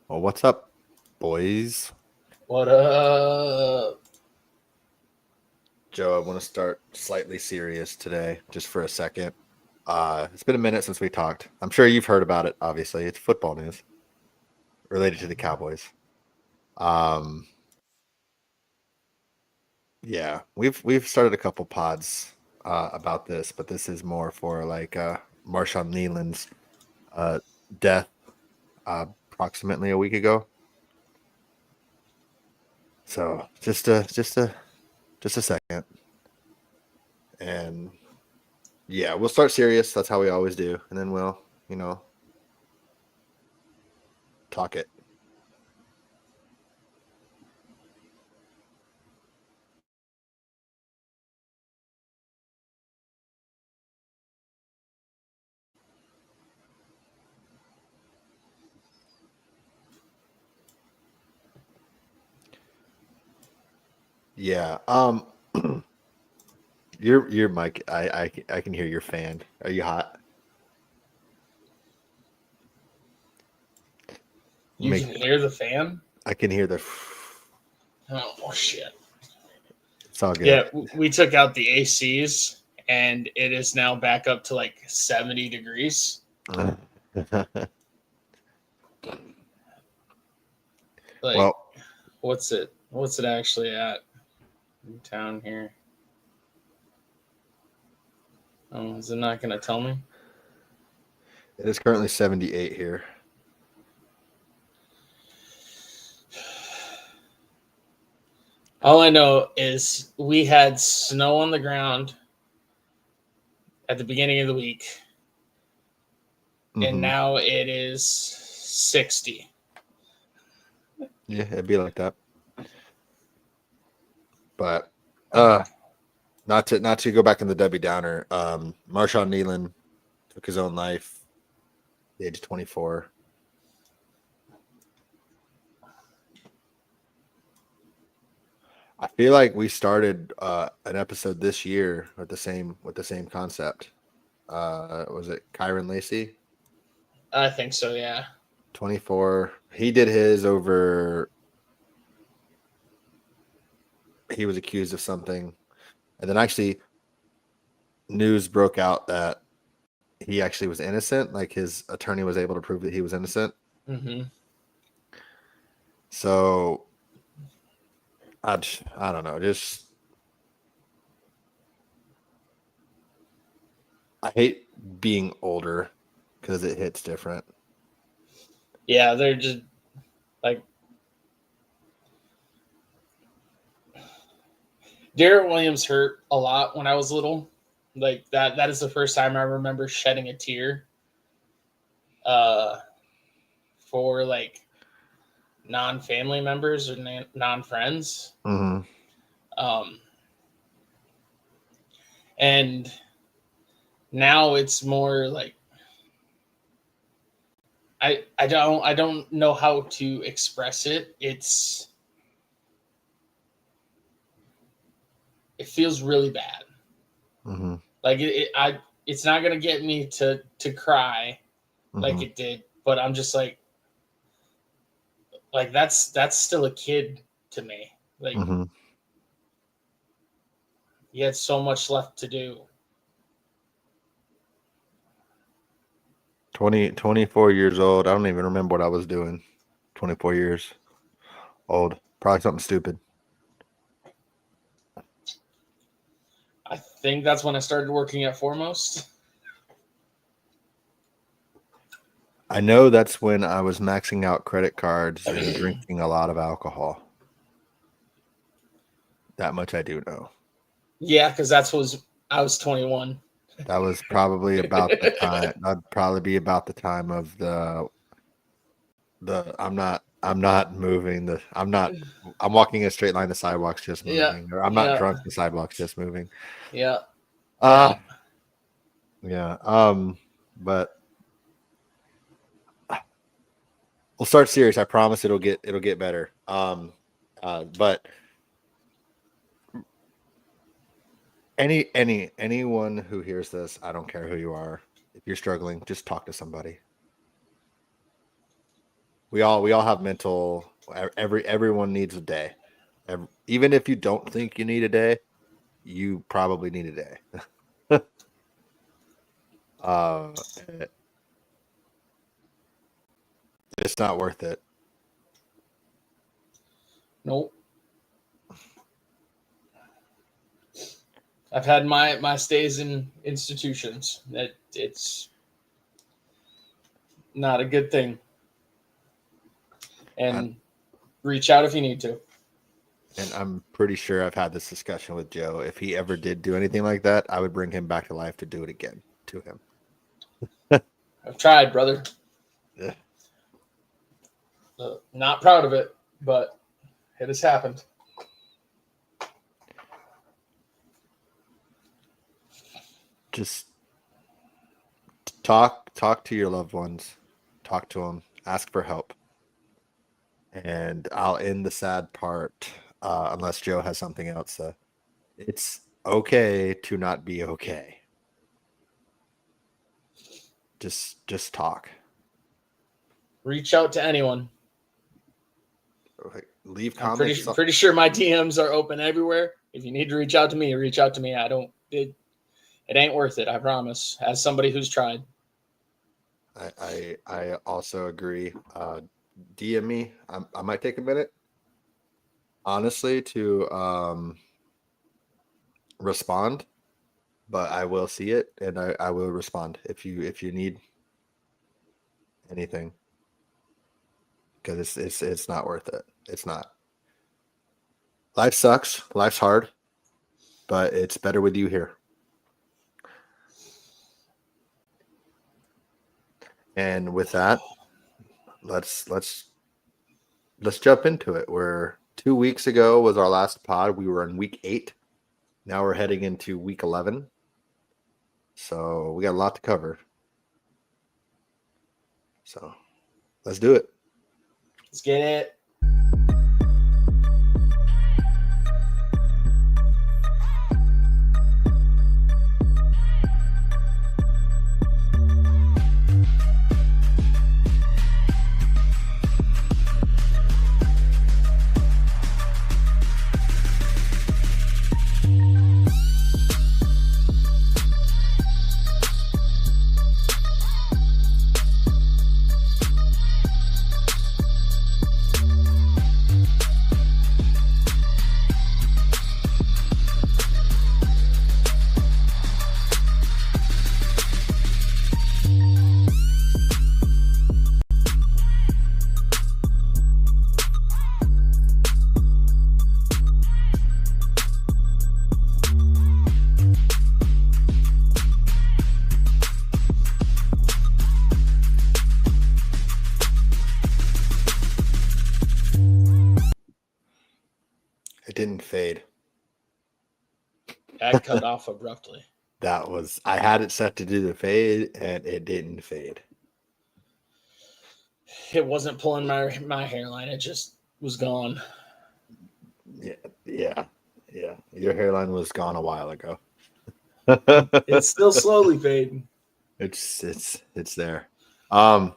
Well, what's up, boys? What up? Joe, I want to start slightly serious today, just for a second. It's been a minute since we talked. I'm sure you've heard about it, obviously. It's football news related to the Cowboys. Um, yeah, we've started a couple pods about this, but this is more for like Marshawn Nealon's uh, death approximately a week ago. So just a second, and yeah, we'll start serious. That's how we always do, and then we'll talk it. Yeah. Your mic. I can hear your fan. Are you hot? You Make can hear the fan? I can hear the. Oh, shit. It's all good. Yeah, we took out the ACs and it is now back up to like 70 degrees. Like, Well, What's it actually at in town here? Oh, is it not going to tell me? it is currently 78 here. All I know is we had snow on the ground at the beginning of the week, and Hmm. now it is 60. Yeah, it'd be like that. But Oh, not to go back in the Debbie Downer. Marshawn Nealon took his own life at the age of 24. I feel like we started an episode this year with the same concept. Was it Kyron Lacey? I think so, yeah. 24. He did his over. He was accused of something, and then actually news broke out that he actually was innocent. Like his attorney was able to prove that he was innocent. Hmm. So I don't know. Just I hate being older because it hits different. Yeah, they're just like Garrett Williams hurt a lot when I was little. Like that is the first time I remember shedding a tear uh for like non-family members or non-friends. Hmm. Um and now it's more like I don't know how to express it. It feels really bad. Hmm. Like it's not going to get me to cry like Hmm. it did, but I'm just like that's still a kid to me. Like Hmm. he had so much left to do. 24 years old. I don't even remember what I was doing. 24 years old. Probably something stupid. I think that's when I started working at Foremost. I know that's when I was maxing out credit cards and drinking a lot of alcohol. That much I do know. Yeah, because that's was I was 21. That was probably about the time. That'd probably be about the time of the. I'm not moving. I'm walking a straight line. The sidewalk's just Yeah, moving. Or I'm not yeah, drunk. The sidewalk's just moving. yeah, yeah. Uh yeah. But we'll start serious. I promise it'll get better. But anyone who hears this, I don't care who you are. If you're struggling, just talk to somebody. We all have mental. Everyone needs a day. Even if you don't think you need a day, you probably need a day. uh, it's not worth it. Nope. I've had my stays in institutions. That it's not a good thing. And reach out if you need to. And I'm pretty sure I've had this discussion with Joe. If he ever did do anything like that, I would bring him back to life to do it again to him. I've tried, brother. Yeah. Not proud of it, but it has happened. Just talk to your loved ones. Talk to them. Ask for help. And I'll end the sad part, unless Joe has something else. It's okay to not be okay. Just talk. Reach out to anyone. Leave I'm comments. pretty sure my DMs are open everywhere. If you need to reach out to me, reach out to me. It ain't worth it, I promise. As somebody who's tried. I also agree. DM me. I might take a minute, honestly, to respond, but I will see it and I will respond if you need anything, because it's not worth it. It's not. Life sucks. Life's hard, but it's better with you here. And with that, let's jump into it. We're 2 weeks ago was our last pod. We were in week 8. Now we're heading into week 11. So we got a lot to cover. So let's do it. Let's get it. It didn't fade. That cut off abruptly. I had it set to do the fade and it didn't fade. It wasn't pulling my hairline. It just was gone. Yeah. Your hairline was gone a while ago. It's still slowly fading. It's there. All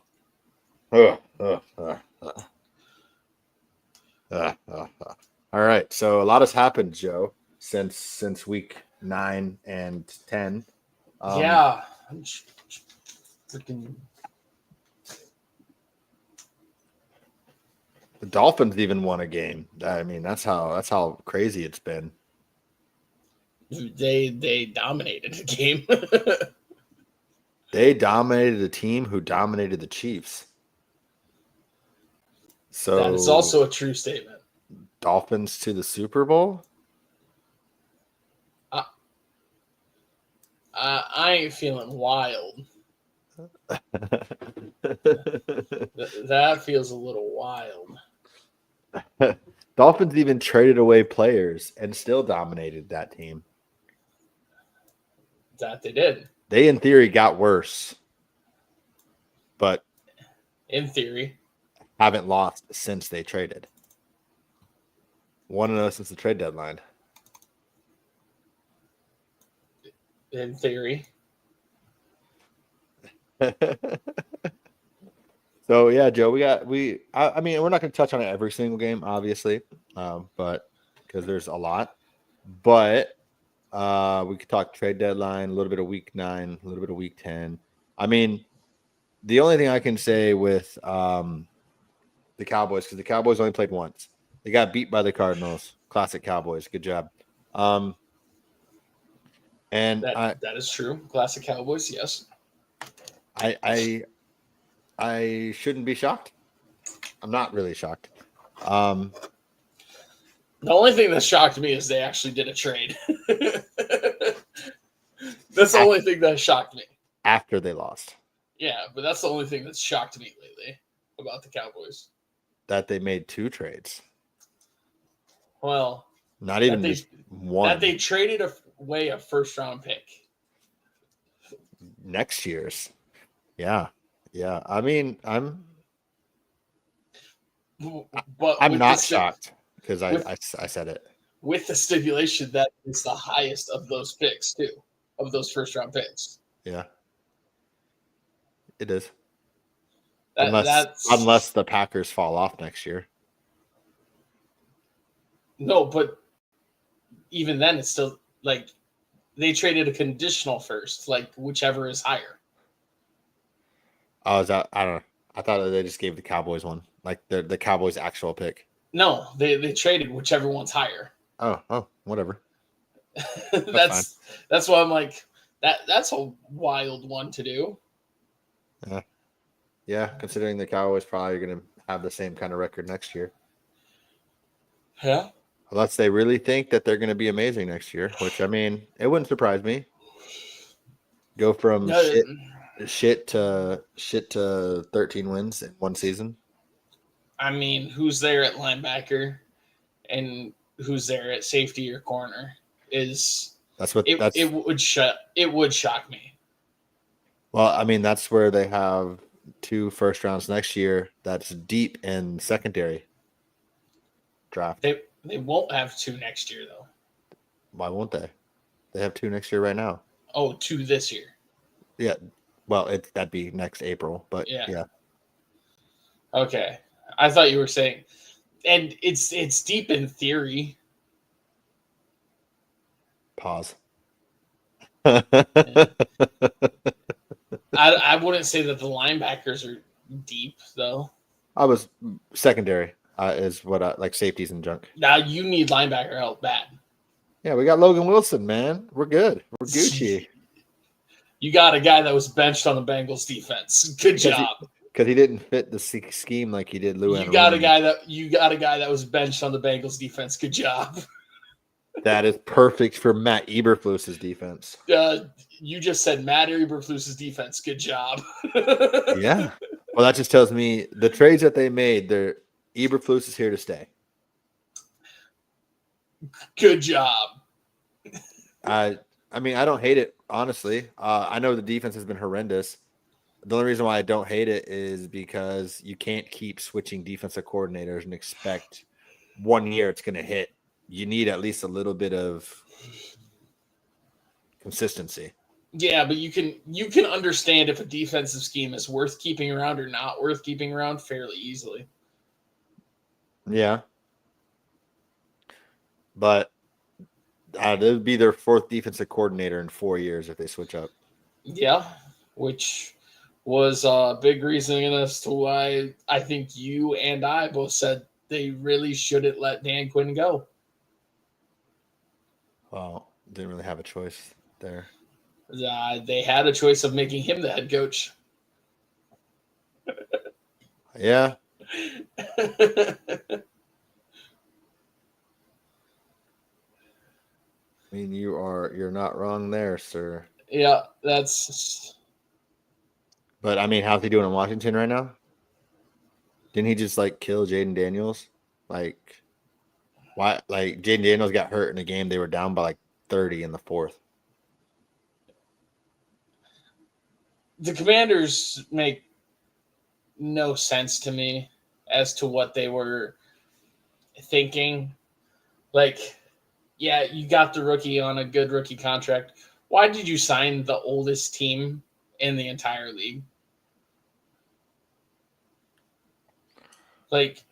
right. So a lot has happened, Joe, since week 9 and 10. Yeah. Freaking. The Dolphins even won a game. I mean, that's how crazy it's been. They dominated the game. They dominated the team who dominated the Chiefs. So that is also a true statement. Dolphins to the Super Bowl? I ain't feeling wild. That feels a little wild. Dolphins even traded away players and still dominated that team. That they did. They, in theory, got worse, but in theory, haven't lost since they traded. 1-0 since the trade deadline. In theory. So So yeah, Joe, I mean, we're not going to touch on it every single game, obviously, but because there's a lot. But we could talk trade deadline, a little bit of week 9, a little bit of week 10. I mean, the only thing I can say with the Cowboys, because the Cowboys only played once, they got beat by the Cardinals. Classic Cowboys. Good job. Um, and That is true. Classic Cowboys, yes. I, I, I shouldn't be shocked. I'm not really shocked. Um, The only thing that shocked me is they actually did a trade. That's the only thing that shocked me. after they lost, Yeah, but that's the only thing that's shocked me lately about the Cowboys. that they made 2 trades, Well, not even that they just one. that they traded away a first round pick. Next year's. Yeah. Yeah. I mean, But I'm with not the shocked because with I said it. with the stipulation that it's the highest of those picks too, of those first round picks. Yeah. It is. That's Unless the Packers fall off next year. no, but even then, it's still like they traded a conditional first, like whichever is higher. Oh, is that I don't know. I thought they just gave the Cowboys one. Like the Cowboys actual pick. No, they traded whichever one's higher. Oh, whatever. That's why I'm like that's a wild one to do. Yeah. Yeah, considering the Cowboys probably going to have the same kind of record next year. Yeah. Unless they really think that they're going to be amazing next year, which I mean, it wouldn't surprise me. Go from No, shit to 13 wins in one season. I mean, who's there at linebacker and who's there at safety or corner is it would shock me. Well, I mean, that's where they have 2 first rounds next year. That's deep in secondary draft. They won't have 2 next year though. Why won't they? They have 2 next year right now. Oh, 2 this year. Yeah. Well, that'd be next April, but yeah. Okay. I thought you were saying, and it's deep in theory. Pause. I wouldn't say that the linebackers are deep though. I was secondary is what I like, safeties and junk. Now you need linebacker help bad. Yeah, we got Logan Wilson, man. We're good. We're Gucci. You got a guy that was benched on the Bengals defense. Good job. Because he didn't fit the scheme like he did Lou. You got a guy that was benched on the Bengals defense. Good job. That is perfect for Matt Eberflus's defense. You just said Matt Eberflus's defense. Good job. Yeah. Well, that just tells me the trades that they made, Eberflus is here to stay. Good job. I mean, I don't hate it, honestly. I know the defense has been horrendous. The only reason why I don't hate it is because you can't keep switching defensive coordinators and expect 1 year it's going to hit. You need at least a little bit of consistency. Yeah, but you can understand if a defensive scheme is worth keeping around or not worth keeping around fairly easily. Yeah. But it would be their 4th defensive coordinator in 4 years if they switch up. Yeah, which was a big reason as to why I think you and I both said they really shouldn't let Dan Quinn go. Well, didn't really have a choice there. They had a choice of making him the head coach. Yeah. I mean, you're not wrong there, sir. Yeah, that's. But I mean, how's he doing in Washington right now? Didn't he just kill Jaden Daniels? Why? Jaden Daniels got hurt in a game. They were down by 30 in the 4th. The Commanders make no sense to me as to what they were thinking. Yeah, you got the rookie on a good rookie contract. Why did you sign the oldest team in the entire league? Like,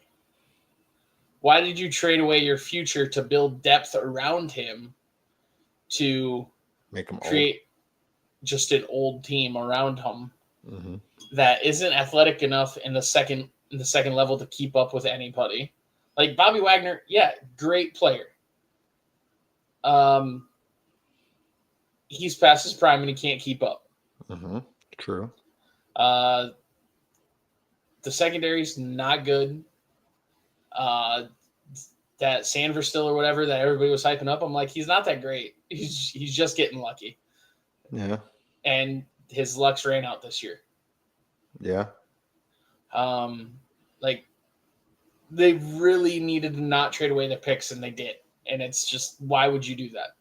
why did you trade away your future to build depth around him to Make him create just an old team around him old. that isn't athletic enough in the second level to keep up with anybody? Like Bobby Wagner, yeah, great player. He's past his prime and he can't keep up. True. The secondary's not good. That Sanford still or whatever that everybody was hyping up, I'm like, he's not that great. He's just getting lucky. Yeah. And his luck's ran out this year. Yeah. Like they really needed to not trade away their picks, and they did. And it's just, why would you do that?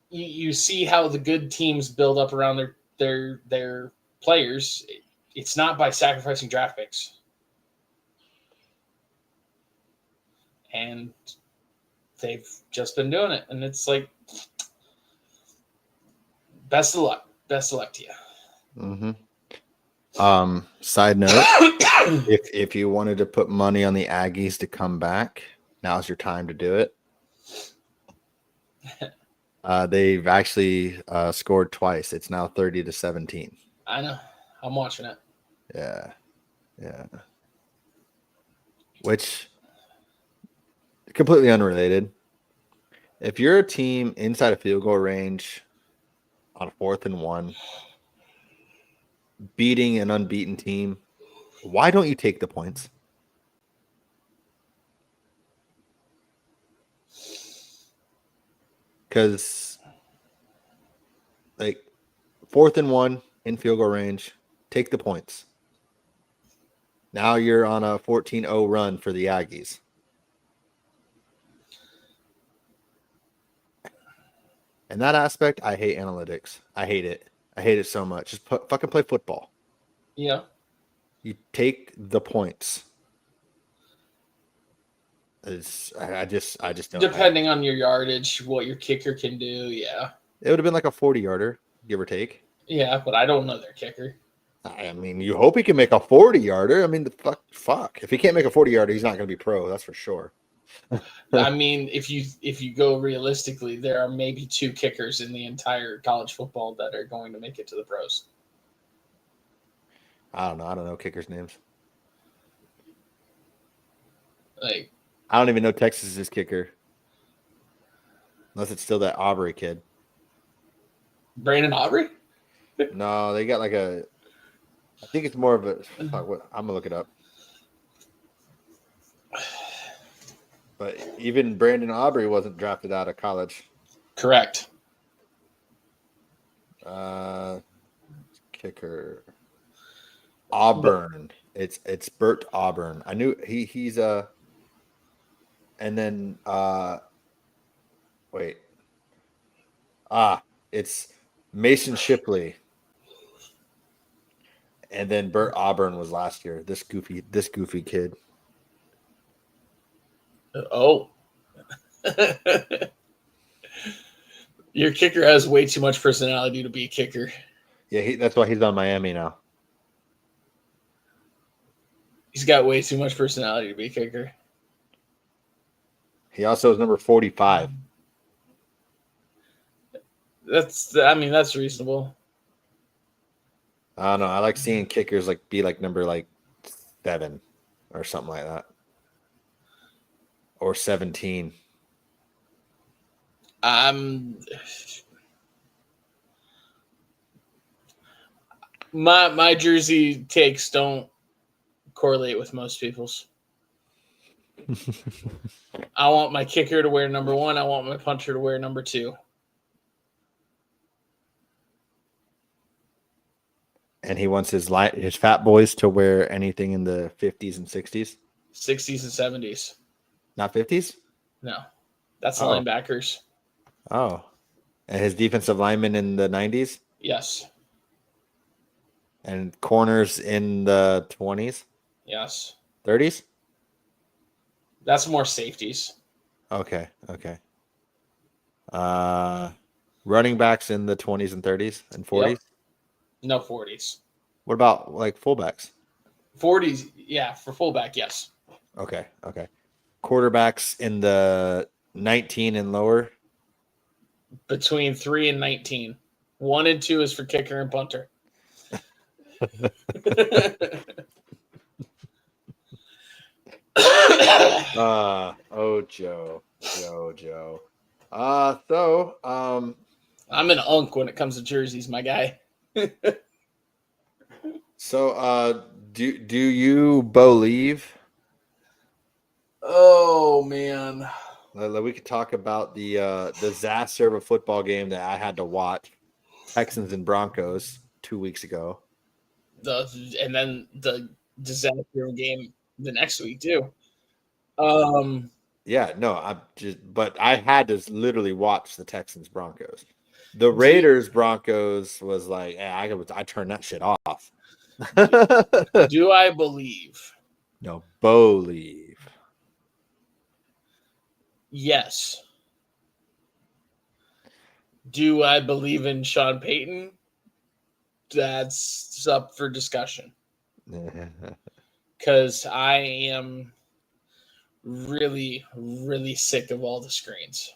You see how the good teams build up around their players. It's not by sacrificing draft picks. And they've just been doing it. And it's like, best of luck. Best of luck to you. Side note, if you wanted to put money on the Aggies to come back, now's your time to do it. They've actually scored twice. It's now 30-17. I know. I'm watching it. Yeah. Which, completely unrelated. If you're a team inside a field goal range on 4th and 1, beating an unbeaten team, why don't you take the points? Because, like, 4th and 1 in field goal range, take the points. Now you're on a 14-0 run for the Aggies. In that aspect, I hate analytics. I hate it. I hate it so much. Just fucking play football. Yeah. You take the points. I just don't. Depending on your yardage, what your kicker can do, yeah. It would have been like a 40-yarder, give or take. Yeah, but I don't know their kicker. I mean, you hope he can make a 40-yarder. I mean, the fuck. If he can't make a 40-yarder, he's not going to be pro. That's for sure. I mean, if you go realistically, there are maybe 2 kickers in the entire college football that are going to make it to the pros. I don't know. I don't know kickers' names. Like, I don't even know Texas's kicker, unless it's still that Aubrey kid. Brandon Aubrey? No, they got like a. I think it's more of a. Fuck, what, I'm gonna look it up. But even Brandon Aubrey wasn't drafted out of college. Correct. Kicker. Auburn. It's Bert Auburn. I knew he's a. And then wait. It's Mason Shipley. And then Bert Auburn was last year. This goofy kid. Oh. Your kicker has way too much personality to be a kicker. Yeah, that's why he's on Miami now. He's got way too much personality to be a kicker. He also is number 45. That's reasonable. I don't know. I like seeing kickers be like number 7 or something like that. Or 17. My jersey takes don't correlate with most people's. I want my kicker to wear number 1. I want my punter to wear number 2. And he wants his fat boys to wear anything in the 50s and 60s? 60s and 70s. Not 50s? No. That's the linebackers. Oh. And his defensive linemen in the 90s? Yes. And corners in the 20s? Yes. 30s? That's more safeties. Okay. Running backs in the 20s and 30s and 40s? Yep. No 40s. What about fullbacks? 40s, yeah, for fullback, yes. Okay. Quarterbacks in the 19 and lower. Between 3 and 19. 1 and 2 is for kicker and punter. Joe. I'm an unk when it comes to jerseys, my guy. Do you believe? Oh man, We could talk about the disaster of a football game that I had to watch, Texans and Broncos 2 weeks ago. And then the disaster game the next week too. Yeah, no, but I had to literally watch the Texans Broncos. The do Raiders Broncos was like, I turned that shit off. do I believe? No, believe. Yes. Do I believe in Sean Payton? That's up for discussion. Because I am really, really sick of all the screens.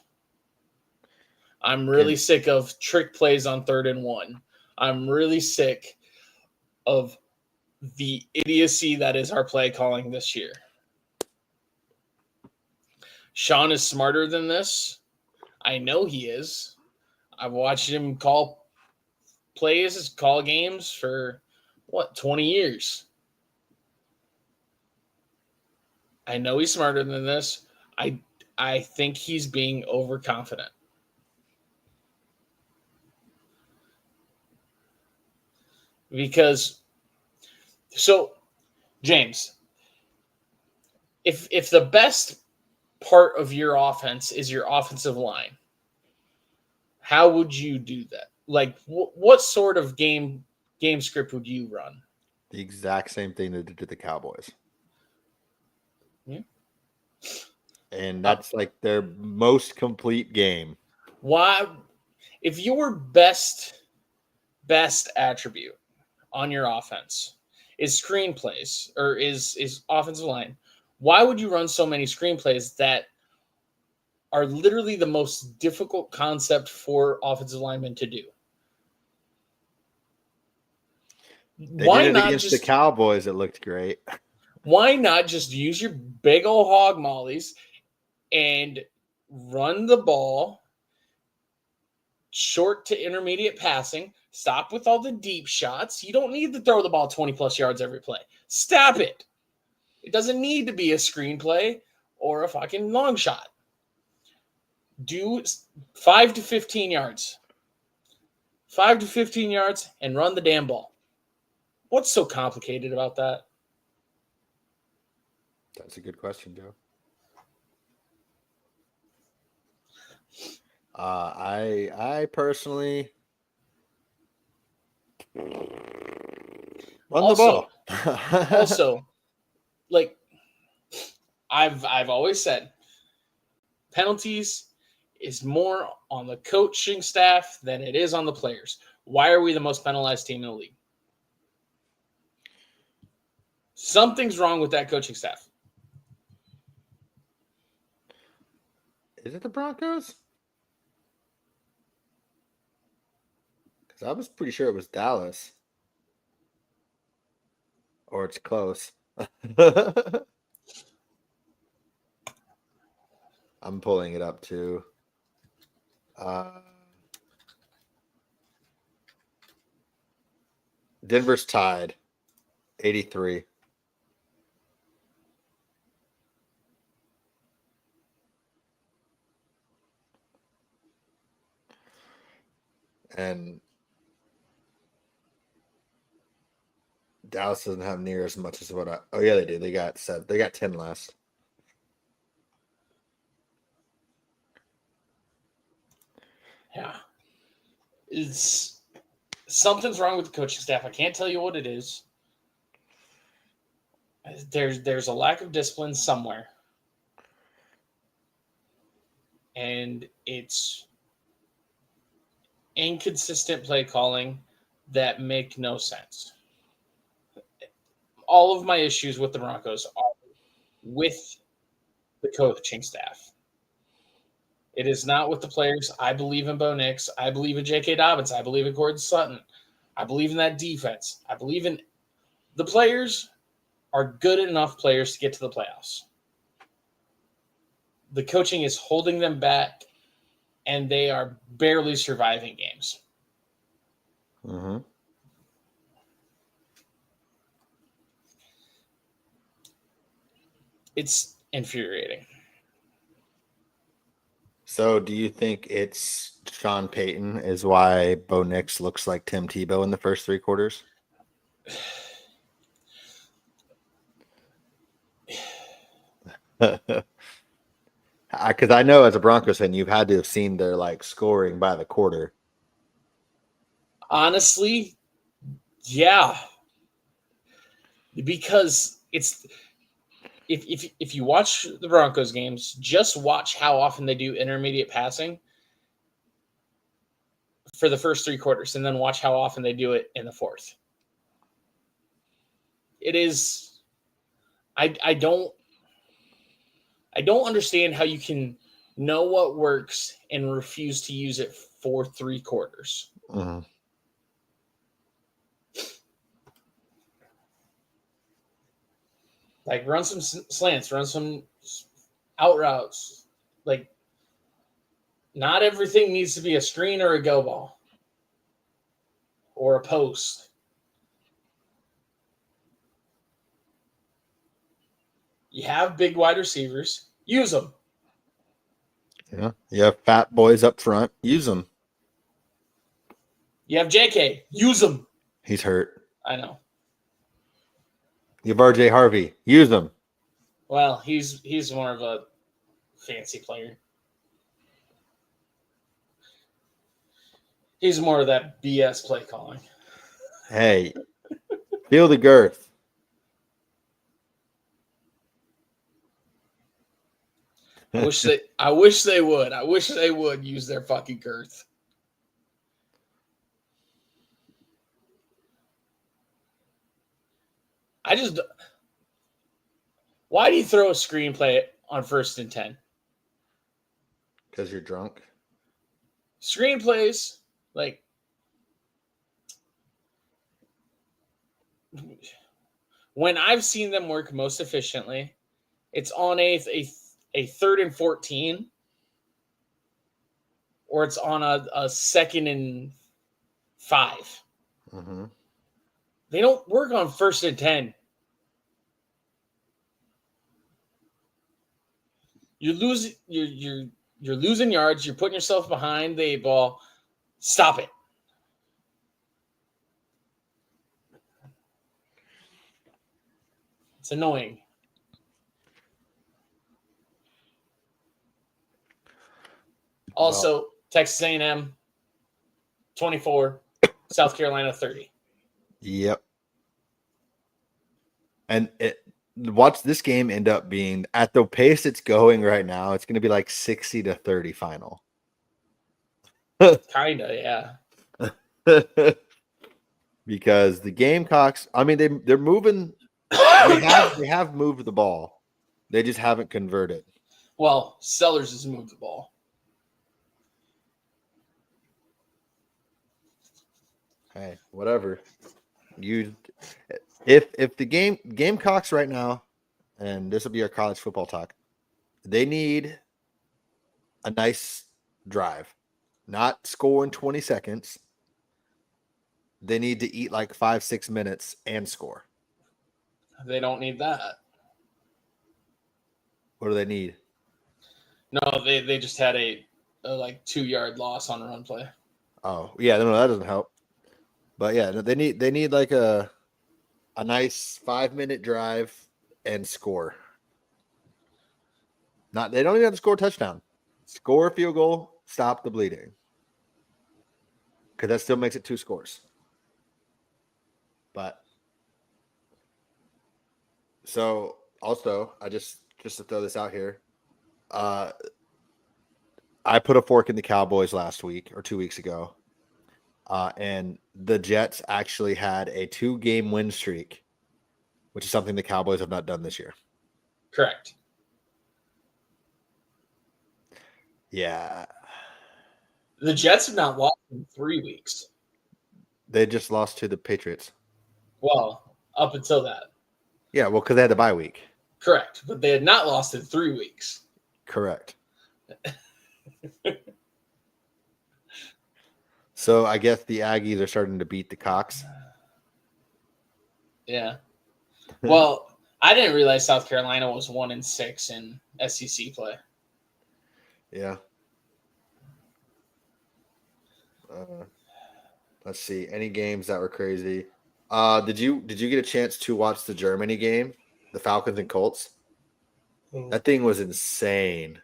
I'm really sick of trick plays on 3rd and 1. I'm really sick of the idiocy that is our play calling this year. Sean is smarter than this. I know he is. I've watched him call plays, call games for 20 years. I know he's smarter than this. I think he's being overconfident. Because James, if the best part of your offense is your offensive line, how would you do that? Like what sort of game script would you run? The exact same thing they did to the Cowboys. Yeah. And that's like their most complete game. Why, if your best attribute on your offense is screenplays or is offensive line, why would you run so many screenplays that are literally the most difficult concept for offensive linemen to do? They did it against the Cowboys. It looked great. Why not just use your big old hog mollies and run the ball short to intermediate passing? Stop with all the deep shots. You don't need to throw the ball 20 plus yards every play. Stop it. It doesn't need to be a screenplay or a fucking long shot. Do 5 to 15 yards. 5 to 15 yards and run the damn ball. What's so complicated about that? That's a good question, Joe. I personally run the ball. Also, like I've always said, penalties is more on the coaching staff than it is on the players. Why are we the most penalized team in the league? Something's wrong with that coaching staff. Is it the Broncos? Because I was pretty sure it was Dallas. Or it's close. I'm pulling it up too. Denver's tied 83. And Dallas doesn't have near as much as what I. Oh yeah, they do. They got 7. They got 10 last. Yeah. It's something's wrong with the coaching staff. I can't tell you what it is. There's a lack of discipline somewhere. And it's inconsistent play calling that make no sense. all of my issues with the Broncos are with the coaching staff. It is not with the players. I believe in Bo Nix. I believe in J.K. Dobbins. I believe in Gordon Sutton. I believe in that defense. I believe in the players are good enough players to get to the playoffs. The coaching is holding them back, and they are barely surviving games. Mm-hmm. It's infuriating. So, do you think it's Sean Payton is why Bo Nix looks like Tim Tebow in the first 3 quarters? Because I know as a Broncos fan, you've had to have seen their like scoring by the quarter. Honestly, yeah, because it's if you watch the Broncos games, just watch how often they do intermediate passing for the first 3 quarters, and then watch how often they do it in the fourth. It is, I don't understand how you can know what works and refuse to use it for 3 quarters. Mm-hmm. Like run some slants, run some out routes. Like not everything needs to be a screen or a go ball or a post. You have big wide receivers, use them. Yeah, you have fat boys up front, use them. You have JK, use them. He's hurt. I know. You have RJ Harvey, use him. Well, he's more of a fancy player. He's more of that B.S. play calling. Hey, feel the girth. I wish they would. I wish they would use their fucking girth. Why do you throw a screenplay on 1st and 10? Because you're drunk. Screenplays, like, when I've seen them work most efficiently, it's on a 3rd and 14, or it's on a 2nd and 5. Mm-hmm. They don't work on 1st and 10. You're losing yards. You're putting yourself behind the 8 ball. Stop it. It's annoying. Also, Texas A&M 24, South Carolina 30. Yep. And watch this game end up being at the pace it's going right now. It's going to be like 60-30 final. Kinda, yeah. Because the Gamecocks, I mean, they're moving. They have moved the ball. They just haven't converted. Well, Sellers has moved the ball. Hey, whatever. If the Gamecocks right now, and this will be our college football talk, they need a nice drive, not score in 20 seconds. They need to eat like 5-6 minutes and score. They don't need that. What do they need? No, they just had a like 2-yard loss on a run play. Oh yeah, no, that doesn't help. But yeah, they need like a nice 5-minute drive and score. They don't even have to score a touchdown. Score a field goal, stop the bleeding. Because that still makes it 2 scores. But so also, I just to throw this out here, I put a fork in the Cowboys last week or 2 weeks ago. And the Jets actually had a 2-game win streak which is something the Cowboys have not done this year. Correct. Yeah. The Jets have not lost in 3 weeks. They just lost to the Patriots. Well, up until that. Yeah, well, because they had the bye week. Correct. But they had not lost in 3 weeks. Correct. So I guess the Aggies are starting to beat the Cox. Yeah. Well, I didn't realize South Carolina was 1-6 in SEC play. Yeah. Let's see. Any games that were crazy? Did you get a chance to watch the Germany game, the Falcons and Colts? That thing was insane.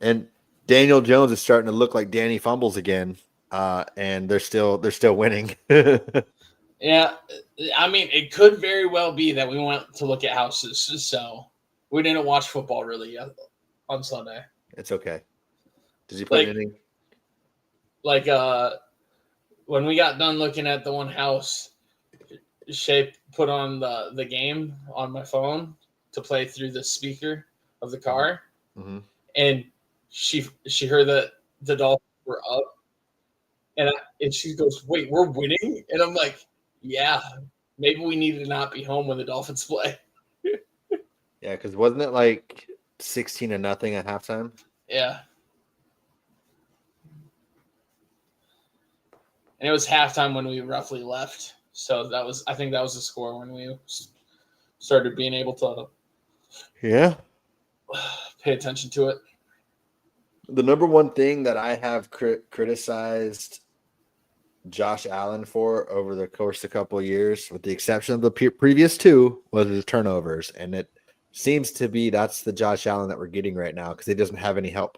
And Daniel Jones is starting to look like Danny Fumbles again. And they're still winning. Yeah, I mean, it could very well be that we went to look at houses, so we didn't watch football really on Sunday. It's okay. Did you put anything? Like when we got done looking at the one house, Shay put on the game on my phone to play through the speaker of the car, and she heard that the Dolphins were up, and she goes, "Wait, we're winning?" And I'm like, "Yeah, maybe we need to not be home when the Dolphins play." Yeah, because wasn't it like 16-0 at halftime? Yeah. And it was halftime when we roughly left. So I think that was the score when we started being able to pay attention to it. The number one thing that I have criticized Josh Allen for over the course of a couple of years, with the exception of the previous two, was his turnovers. And it seems to be that's the Josh Allen that we're getting right now because he doesn't have any help.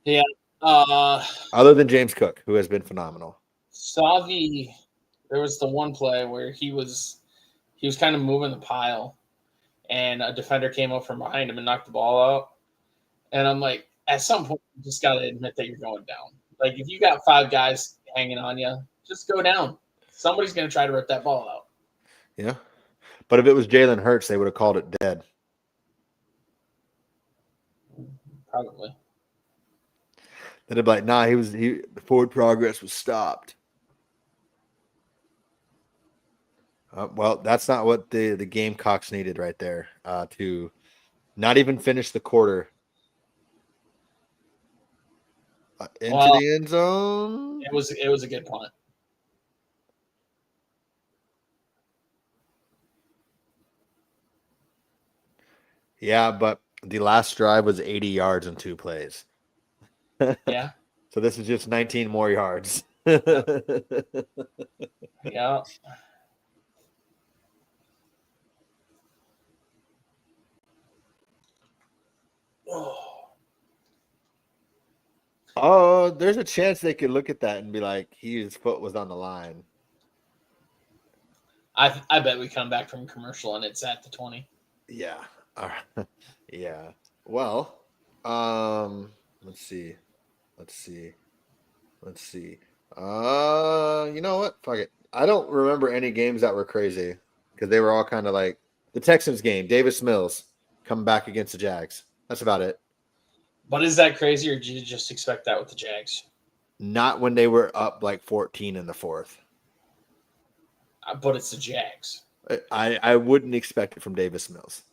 Yeah. Other than James Cook, who has been phenomenal. There was the one play where he was kind of moving the pile, and a defender came up from behind him and knocked the ball out. And I'm like, at some point, you just got to admit that you're going down. Like, if you got 5 guys hanging on you, just go down. Somebody's going to try to rip that ball out. Yeah. But if it was Jalen Hurts, they would have called it dead. Probably. They'd be like, nah, the forward progress was stopped. Well, that's not what the Gamecocks needed right there to not even finish the quarter. Into the end zone. It was a good punt. Yeah, but the last drive was 80 yards in 2 plays. Yeah. So this is just 19 more yards. Yeah. Oh, there's a chance they could look at that and be like, his foot was on the line. I bet we come back from commercial and it's at the 20. Yeah. Yeah. Well, let's see. You know what? Fuck it. I don't remember any games that were crazy because they were all kind of like the Texans game, Davis Mills coming back against the Jags. That's about it. But is that crazy, or did you just expect that with the Jags? Not when they were up like 14 in the fourth. But it's the Jags. I wouldn't expect it from Davis Mills.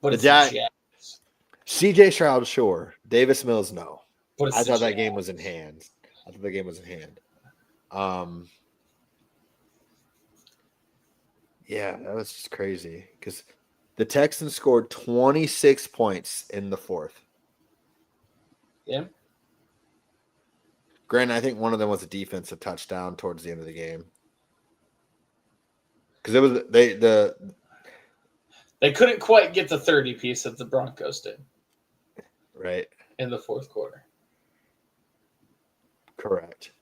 But it's the Jags. CJ Stroud, sure. Davis Mills, no. But I thought that game was in hand. Yeah, that was just crazy because the Texans scored 26 points in the fourth. Yeah. Granted, I think one of them was a defensive touchdown towards the end of the game. Because it was they couldn't quite get the 30 piece that the Broncos did. Right. In the fourth quarter. Correct.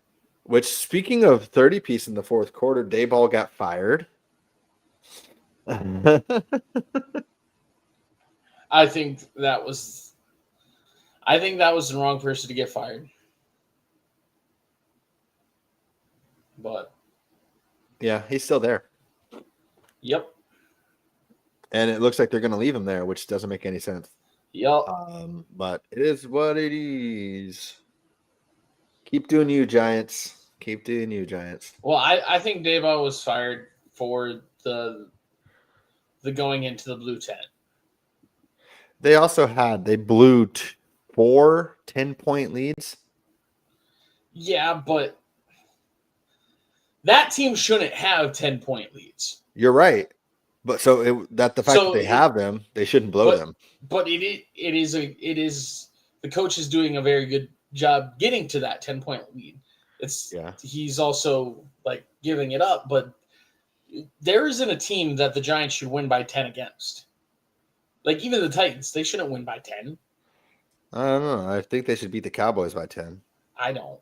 Which, speaking of 30 piece in the fourth quarter, Dayball got fired. I think that was the wrong person to get fired. But Yeah, he's still there. Yep. And it looks like they're going to leave him there, which doesn't make any sense. Yep. But it is what it is. Keep doing you, Giants. Keep doing you, Giants. Well, I think Davo was fired for the going into the blue tent. They blew 4 10-point leads. Yeah, but that team shouldn't have 10-point leads. You're right. But the fact that they have them, they shouldn't blow them. But it is the coach is doing a very good job getting to that 10-point lead. He's also like giving it up, but there isn't a team that the Giants should win by 10 against. Like even the Titans, they shouldn't win by 10. I don't know. I think they should beat the Cowboys by 10. I don't.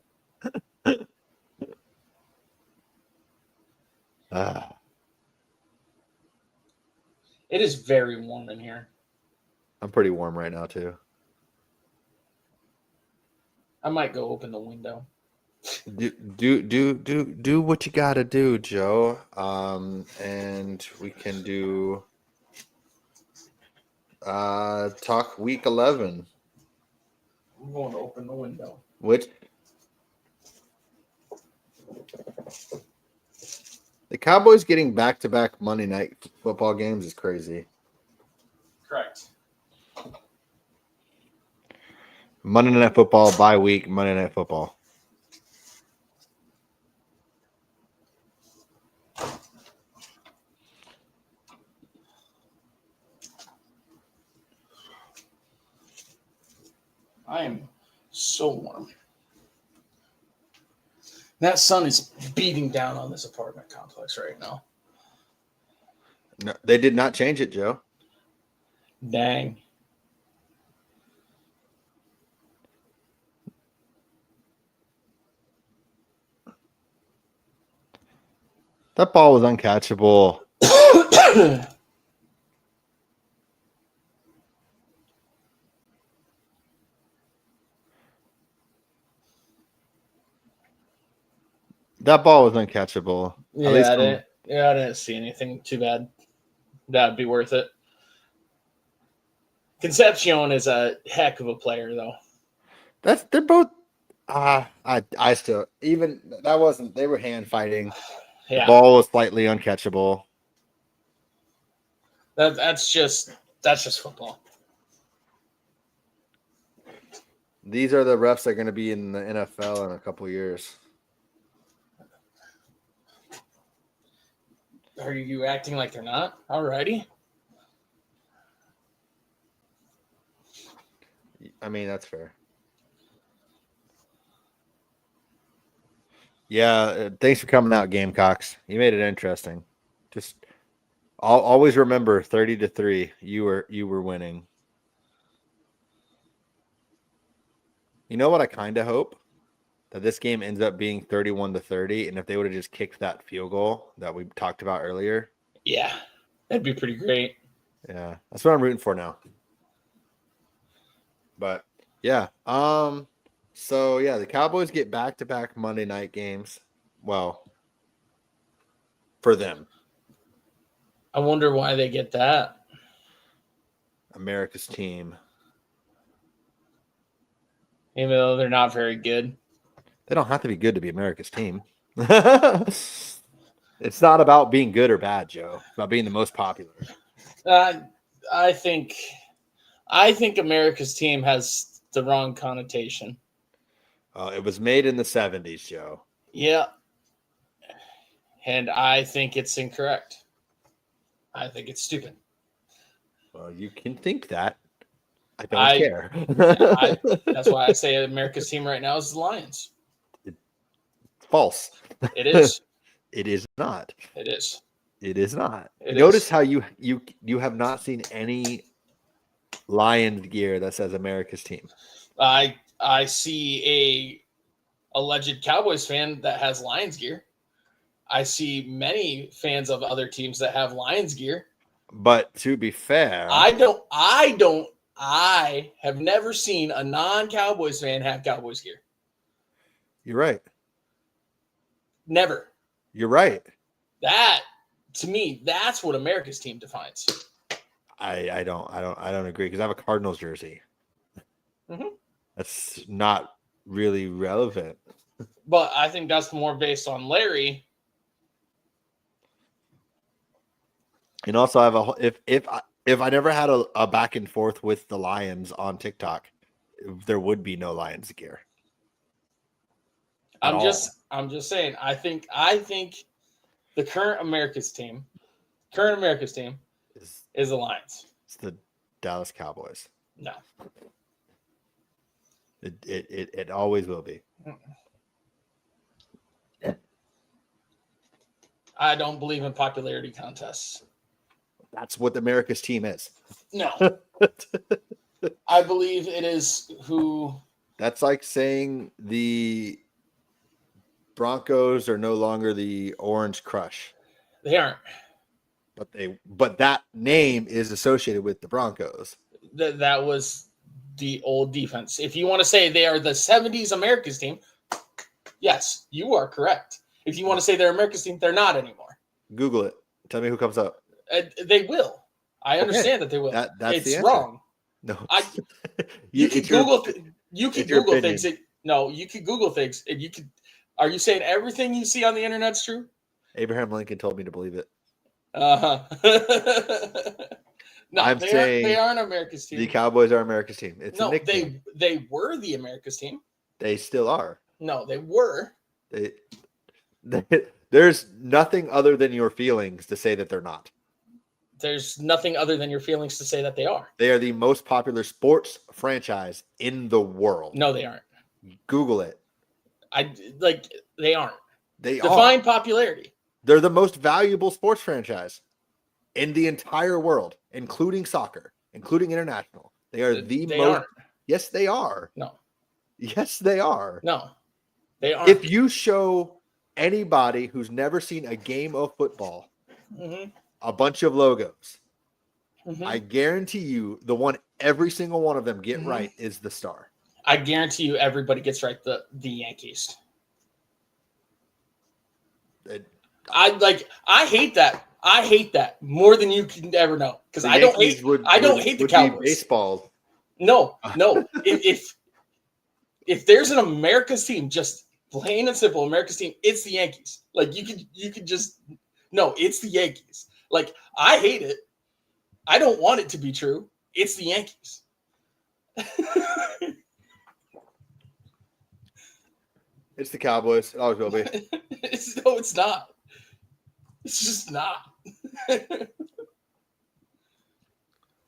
It is very warm in here. I'm pretty warm right now too. I might go open the window. Do what you gotta do, Joe. And we can do talk week 11. I'm going to open the window. Which the Cowboys getting back-to-back Monday night football games is crazy. Correct. Monday Night Football, bye week, Monday Night Football. I am so warm. That sun is beating down on this apartment complex right now. No, they did not change it, Joe. Dang. That ball was uncatchable. That ball was uncatchable. Yeah, I didn't see anything too bad. That'd be worth it. Concepcion is a heck of a player, though. They're both. I still even that wasn't. They were hand fighting. Yeah. The ball was slightly uncatchable. That's just football. These are the refs that are going to be in the NFL in a couple of years. Are you acting like they're not? Alrighty. I mean, that's fair. Yeah, thanks for coming out, Gamecocks. You made it interesting. Just always remember 30-3. You were winning. You know what I kind of hope? That this game ends up being 31-30, and if they would have just kicked that field goal that we talked about earlier. Yeah, that'd be pretty great. Yeah, that's what I'm rooting for now. But yeah, so yeah, the Cowboys get back-to-back Monday night games. Well, for them. I wonder why they get that. America's team. Even though they're not very good. They don't have to be good to be America's team. It's not about being good or bad, Joe. It's about being the most popular. I think America's team has the wrong connotation. It was made in the 70s, Joe. Yeah. And I think it's incorrect. I think it's stupid. Well, you can think that. I don't care. That's why I say America's team right now is the Lions. It's false. It is. It is not. It is. It is not. It Notice is. how you have not seen any Lions gear that says America's team. I see a alleged Cowboys fan that has Lions gear. I see many fans of other teams that have Lions gear. But to be fair, I have never seen a non-Cowboys fan have Cowboys gear. You're right. Never. You're right. That, to me, that's what America's team defines. I don't agree because I have a Cardinals jersey. Mm-hmm. That's not really relevant. But I think that's more based on Larry. And also, I have if I never had a back and forth with the Lions on TikTok, there would be no Lions gear. I'm just saying. I think the current America's team is the Lions. It's the Dallas Cowboys. No. It always will be. I don't believe in popularity contests. That's what America's team is. No. I believe it is who. That's like saying the Broncos are no longer the Orange Crush. They aren't. But that name is associated with the Broncos. That was the old defense. If you want to say they are the 70s America's team, yes, you are correct. If you want to say they're America's team, they're not anymore. Google it. Tell me who comes up. They will. I understand that they will. That's it's the answer. Wrong. No. You can Google things. You can Google things, and you can. Are you saying everything you see on the internet's true? Abraham Lincoln told me to believe it. No, they aren't America's team. The Cowboys are America's team. It's no, a nickname. they were the America's team. They still are. No, they were. There's nothing other than your feelings to say that they're not. There's nothing other than your feelings to say that they are. They are the most popular sports franchise in the world. No, they aren't. Google it. They aren't. They define are. Popularity. They're the most valuable sports franchise in the entire world, including soccer, including international. They are the most. Aren't. Yes, they are. No. Yes, they are. No, they aren't. If you show anybody who's never seen a game of football a bunch of logos, I guarantee you the one every single one of them get right is the Star. I guarantee you everybody gets right the Yankees. I hate that. I hate that more than you can ever know because I don't hate the Cowboys. Baseball. No. If there's an America's team, just plain and simple America's team, it's the Yankees. Like you could just no, it's the Yankees. Like I hate it. I don't want it to be true. It's the Yankees. It's the Cowboys. It always will be. No, it's not. It's just not.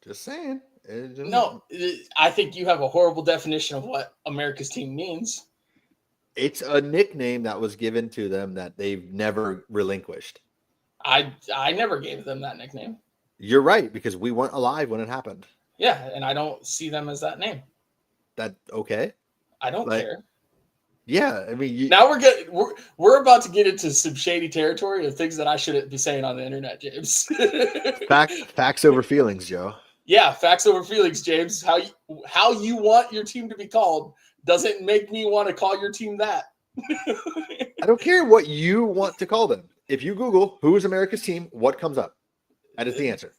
Just saying. No, I think you have a horrible definition of what America's team means. It's a nickname that was given to them that they've never relinquished. I never gave them that nickname. You're right, because we weren't alive when it happened. Yeah, and I don't see them as that name. That okay? I don't care. Yeah, I mean, now we're about to get into some shady territory of things that I shouldn't be saying on the internet, James. Facts over feelings, Joe. Yeah, facts over feelings, James. How you want your team to be called doesn't make me want to call your team that. I don't care what you want to call them. If you Google who is America's team, what comes up? That is the answer.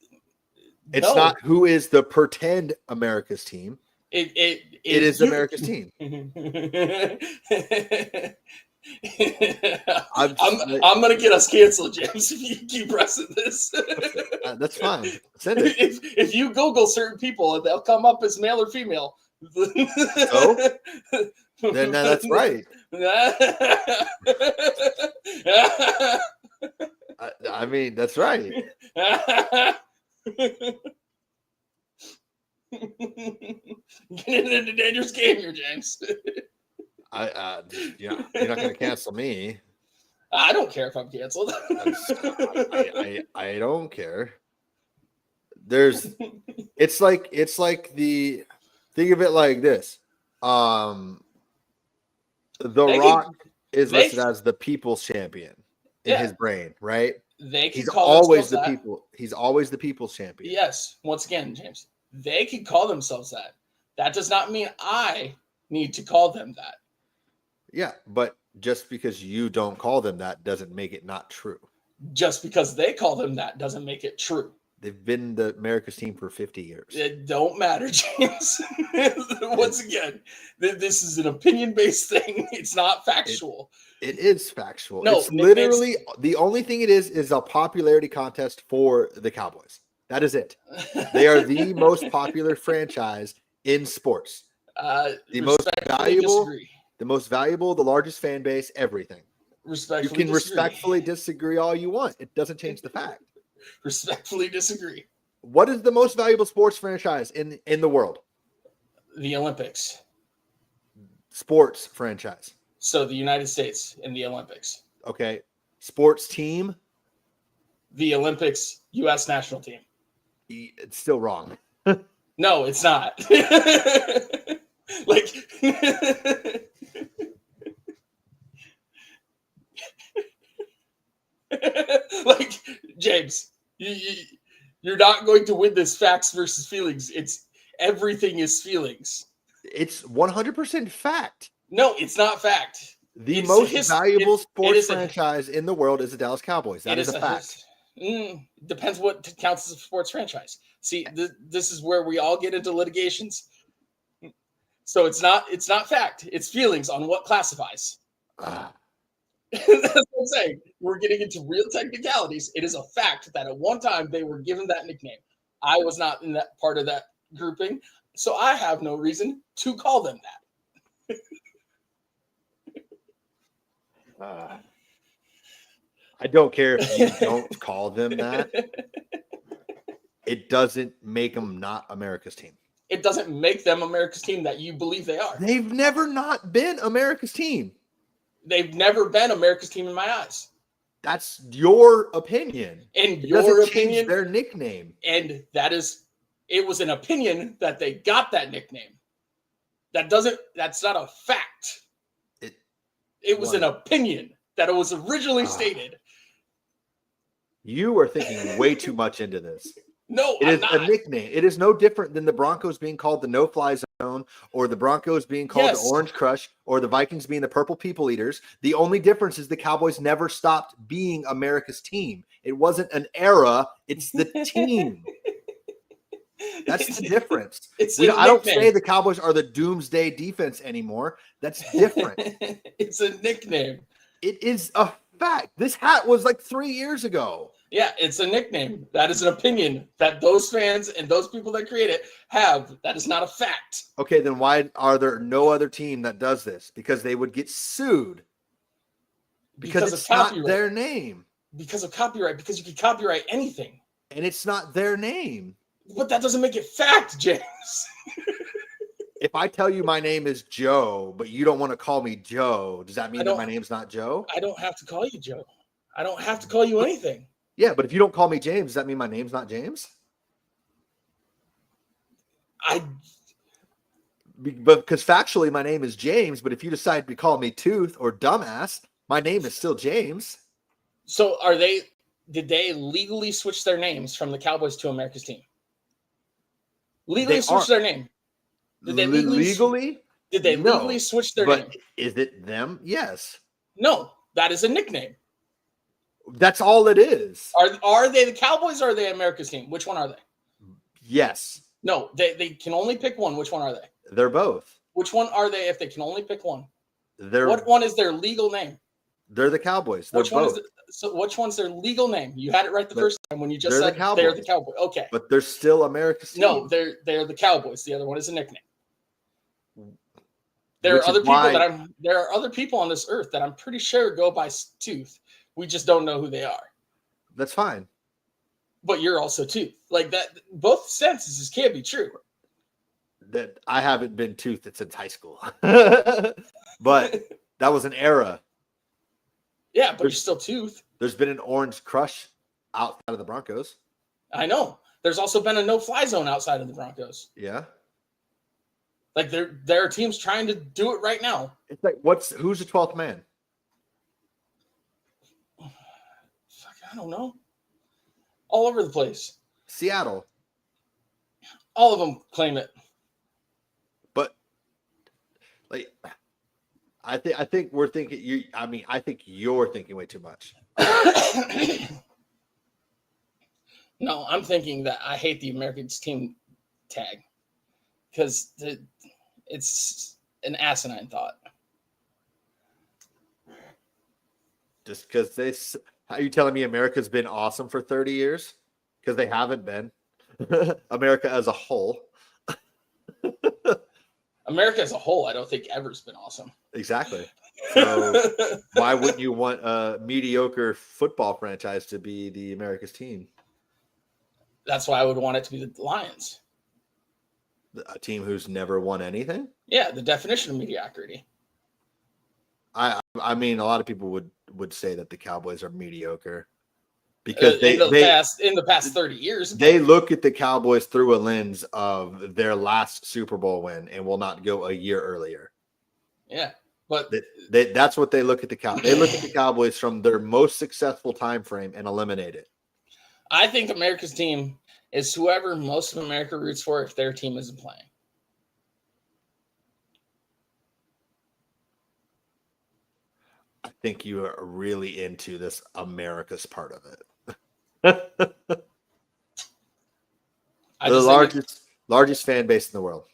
It's not who is the pretend America's team. It is America's team. I'm gonna get us canceled, James, if you keep pressing this. That's fine. Send it. If you Google certain people, they'll come up as male or female. So then that's right. I mean, that's right. Getting into a dangerous game here, James. Yeah, you're not going to cancel me. I don't care if I'm canceled. I don't care. It's like think of it like this. The Rock is listed as the people's champion in his brain, right? He's always the people. He's always the people's champion. Yes. Once again, James, they can call themselves that. That does not mean I need to call them that. Yeah, but just because you don't call them that doesn't make it not true. Just because they call them that doesn't make it true. They've been the America's team for 50 years. It don't matter, James. Once again, this is an opinion-based thing. It's not factual. It is factual. No, it's literally the only thing it is a popularity contest for the Cowboys. That is it. They are the most popular franchise in sports. The most valuable, the largest fan base, everything. You can respectfully disagree all you want. It doesn't change the fact. Respectfully disagree. What is the most valuable sports franchise in the world? The Olympics. Sports franchise. So the United States in the Olympics. Okay. Sports team. The Olympics U.S. national team. It's still wrong. No, it's not. Like, like James, you're not going to win this facts versus feelings. It's everything is feelings. It's 100% fact. No, it's not fact. The most valuable sports franchise in the world is the Dallas Cowboys. That is a fact. Depends what counts as a sports franchise. See, this is where we all get into litigations. So it's not fact. It's feelings on what classifies. That's what I'm saying. We're getting into real technicalities. It is a fact that at one time they were given that nickname. I was not in that part of that grouping, so I have no reason to call them that. I don't care if you don't call them that. It doesn't make them not America's team. It doesn't make them America's team that you believe they are. They've never not been America's team. They've never been America's team in my eyes. That's your opinion. And your opinion, their nickname. And it was an opinion that they got that nickname. That's not a fact. It was an opinion that it was originally stated. You are thinking way too much into this. No, it is a nickname. It is no different than the Broncos being called the no-fly zone, or the Broncos being called the Orange Crush, or the Vikings being the Purple People Eaters. The only difference is the Cowboys never stopped being America's team. It wasn't an era. It's the team. That's the difference. I don't say the Cowboys are the doomsday defense anymore. That's different. It's a nickname. It is a fact. This hat was like 3 years ago. Yeah, it's a nickname. That is an opinion that those fans and those people that create it have. That is not a fact. Okay, then why are there no other team that does this? Because they would get sued. Because it's not their name. Because of copyright. Because you can copyright anything. And it's not their name. But that doesn't make it fact, James. If I tell you my name is Joe, but you don't want to call me Joe, does that mean that my name's not Joe? I don't have to call you Joe. I don't have to call you anything. Yeah, but if you don't call me James, does that mean my name's not James? Because factually, my name is James, but if you decide to call me Tooth or Dumbass, my name is still James. So did they legally switch their names from the Cowboys to America's team? Legally switch their name? Did they legally? Did they legally switch their name? Is it them? Yes. No, that is a nickname. That's all it is. Are they the Cowboys or are they America's team? Which one are they? Yes. No, they can only pick one. Which one are they? They're both. Which one are they if they can only pick one? What one is their legal name? They're the Cowboys. They're both. Which one's their legal name? You had it right the first time when you just said they're the Cowboys. Okay. But they're still America's team. No, they're the Cowboys. The other one is a nickname. There are other people on this earth that I'm pretty sure go by Tooth. We just don't know who they are. That's fine. But you're also Tooth. Like that, both sentences can't be true. That I haven't been Tooth since high school. But that was an era. Yeah, but you're still Tooth. There's been an Orange Crush outside of the Broncos. I know. There's also been a no-fly zone outside of the Broncos. Yeah. Like there are teams trying to do it right now. It's like who's the 12th man? I don't know. All over the place. Seattle. All of them claim it. But like I think we're thinking I think you're thinking way too much. No, I'm thinking that I hate the Americans team tag because it's an asinine thought. Just because are you telling me America's been awesome for 30 years? Because they haven't been. America as a whole. America as a whole, I don't think ever's been awesome. Exactly. So why wouldn't you want a mediocre football franchise to be the America's team? That's why I would want it to be the Lions. A team who's never won anything? Yeah, the definition of mediocrity. I mean, a lot of people would say that the Cowboys are mediocre because in the past 30 years. They look at the Cowboys through a lens of their last Super Bowl win and will not go a year earlier. Yeah, but that's what they look at the Cowboys. They look at the Cowboys from their most successful time frame and eliminate it. I think America's team is whoever most of America roots for if their team isn't playing. I think you are really into this America's part of it. The largest fan base in the world.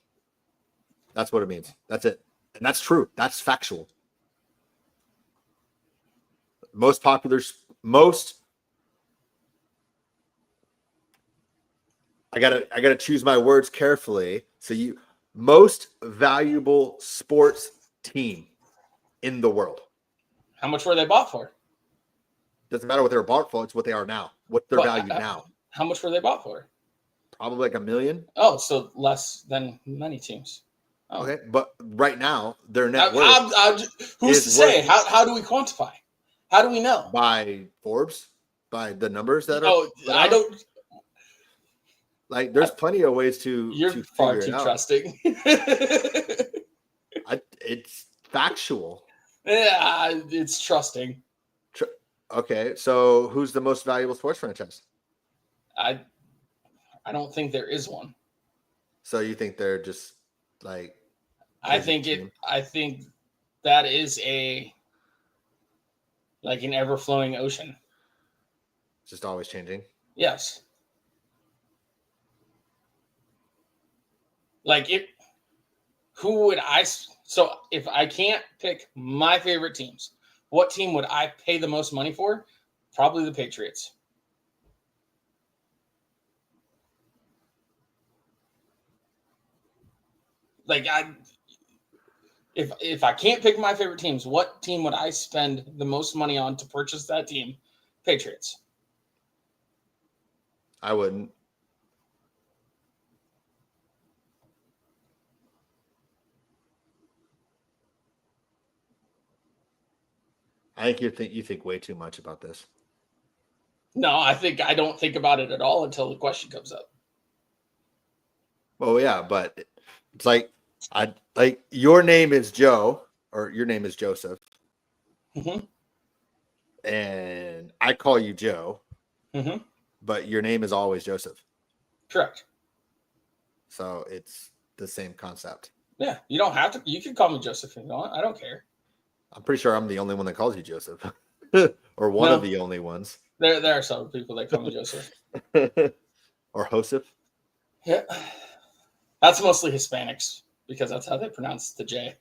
That's what it means. That's it. And that's true. That's factual. Most I gotta choose my words carefully. So most valuable sports team in the world. How much were they bought for? Doesn't matter what they were bought for. It's what they are now. What their value now. How much were they bought for? Probably like $1 million. Oh, so less than many teams. Oh. Okay, but right now their net worth. Who's to say? How do we quantify? How do we know? By Forbes, by the numbers that are. Oh, I don't. Like, there's plenty of ways to. You're far too trusting. It's factual. Yeah, it's trusting. Okay, so who's the most valuable sports franchise? I don't think there is one. So you think they're just like? I think that is like an ever-flowing ocean. Just always changing. Yes. Like so if I can't pick my favorite teams, what team would I pay the most money for? Probably the Patriots. Like if I can't pick my favorite teams, what team would I spend the most money on to purchase that team? Patriots. I wouldn't. I think you think way too much about this. No, I don't think about it at all until the question comes up. Well, yeah, but it's like your name is Joe or your name is Joseph, and I call you Joe, but your name is always Joseph. Correct. So it's the same concept. Yeah, you don't have to. You can call me Joseph if you want. I don't care. I'm pretty sure I'm the only one that calls you Joseph, or one of the only ones. There are some people that call me Joseph, or Joseph. Yeah, that's mostly Hispanics because that's how they pronounce the J.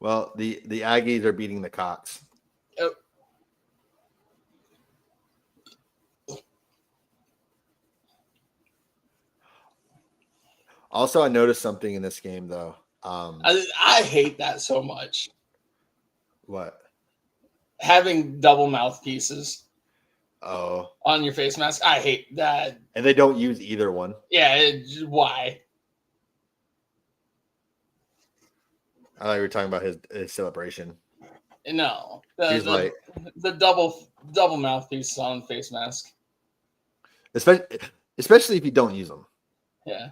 Well, the Aggies are beating the Cox. Oh. Also, I noticed something in this game, though. I hate that so much. What? Having double mouthpieces. Oh. On your face mask. I hate that. And they don't use either one. Yeah, why? I thought you were talking about his celebration. No. The double mouthpiece on face mask. Especially if you don't use them. Yeah.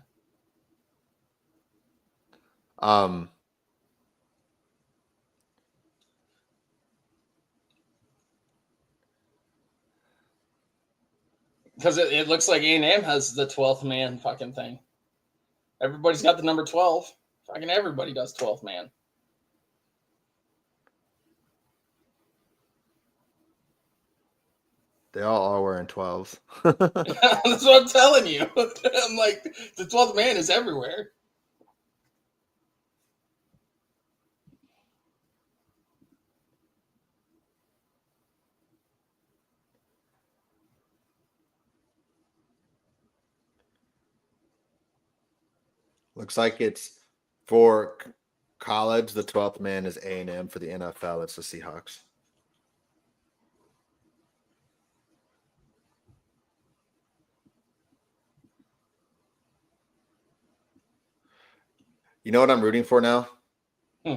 Because it looks like A&M has the 12th man fucking thing. Everybody's got the number 12. Fucking everybody does 12th man. They all are wearing 12s. That's what I'm telling you. I'm like, the 12th man is everywhere. Looks like it's for college. The 12th man is A&M. For the NFL, it's the Seahawks. You know what I'm rooting for now? Hmm.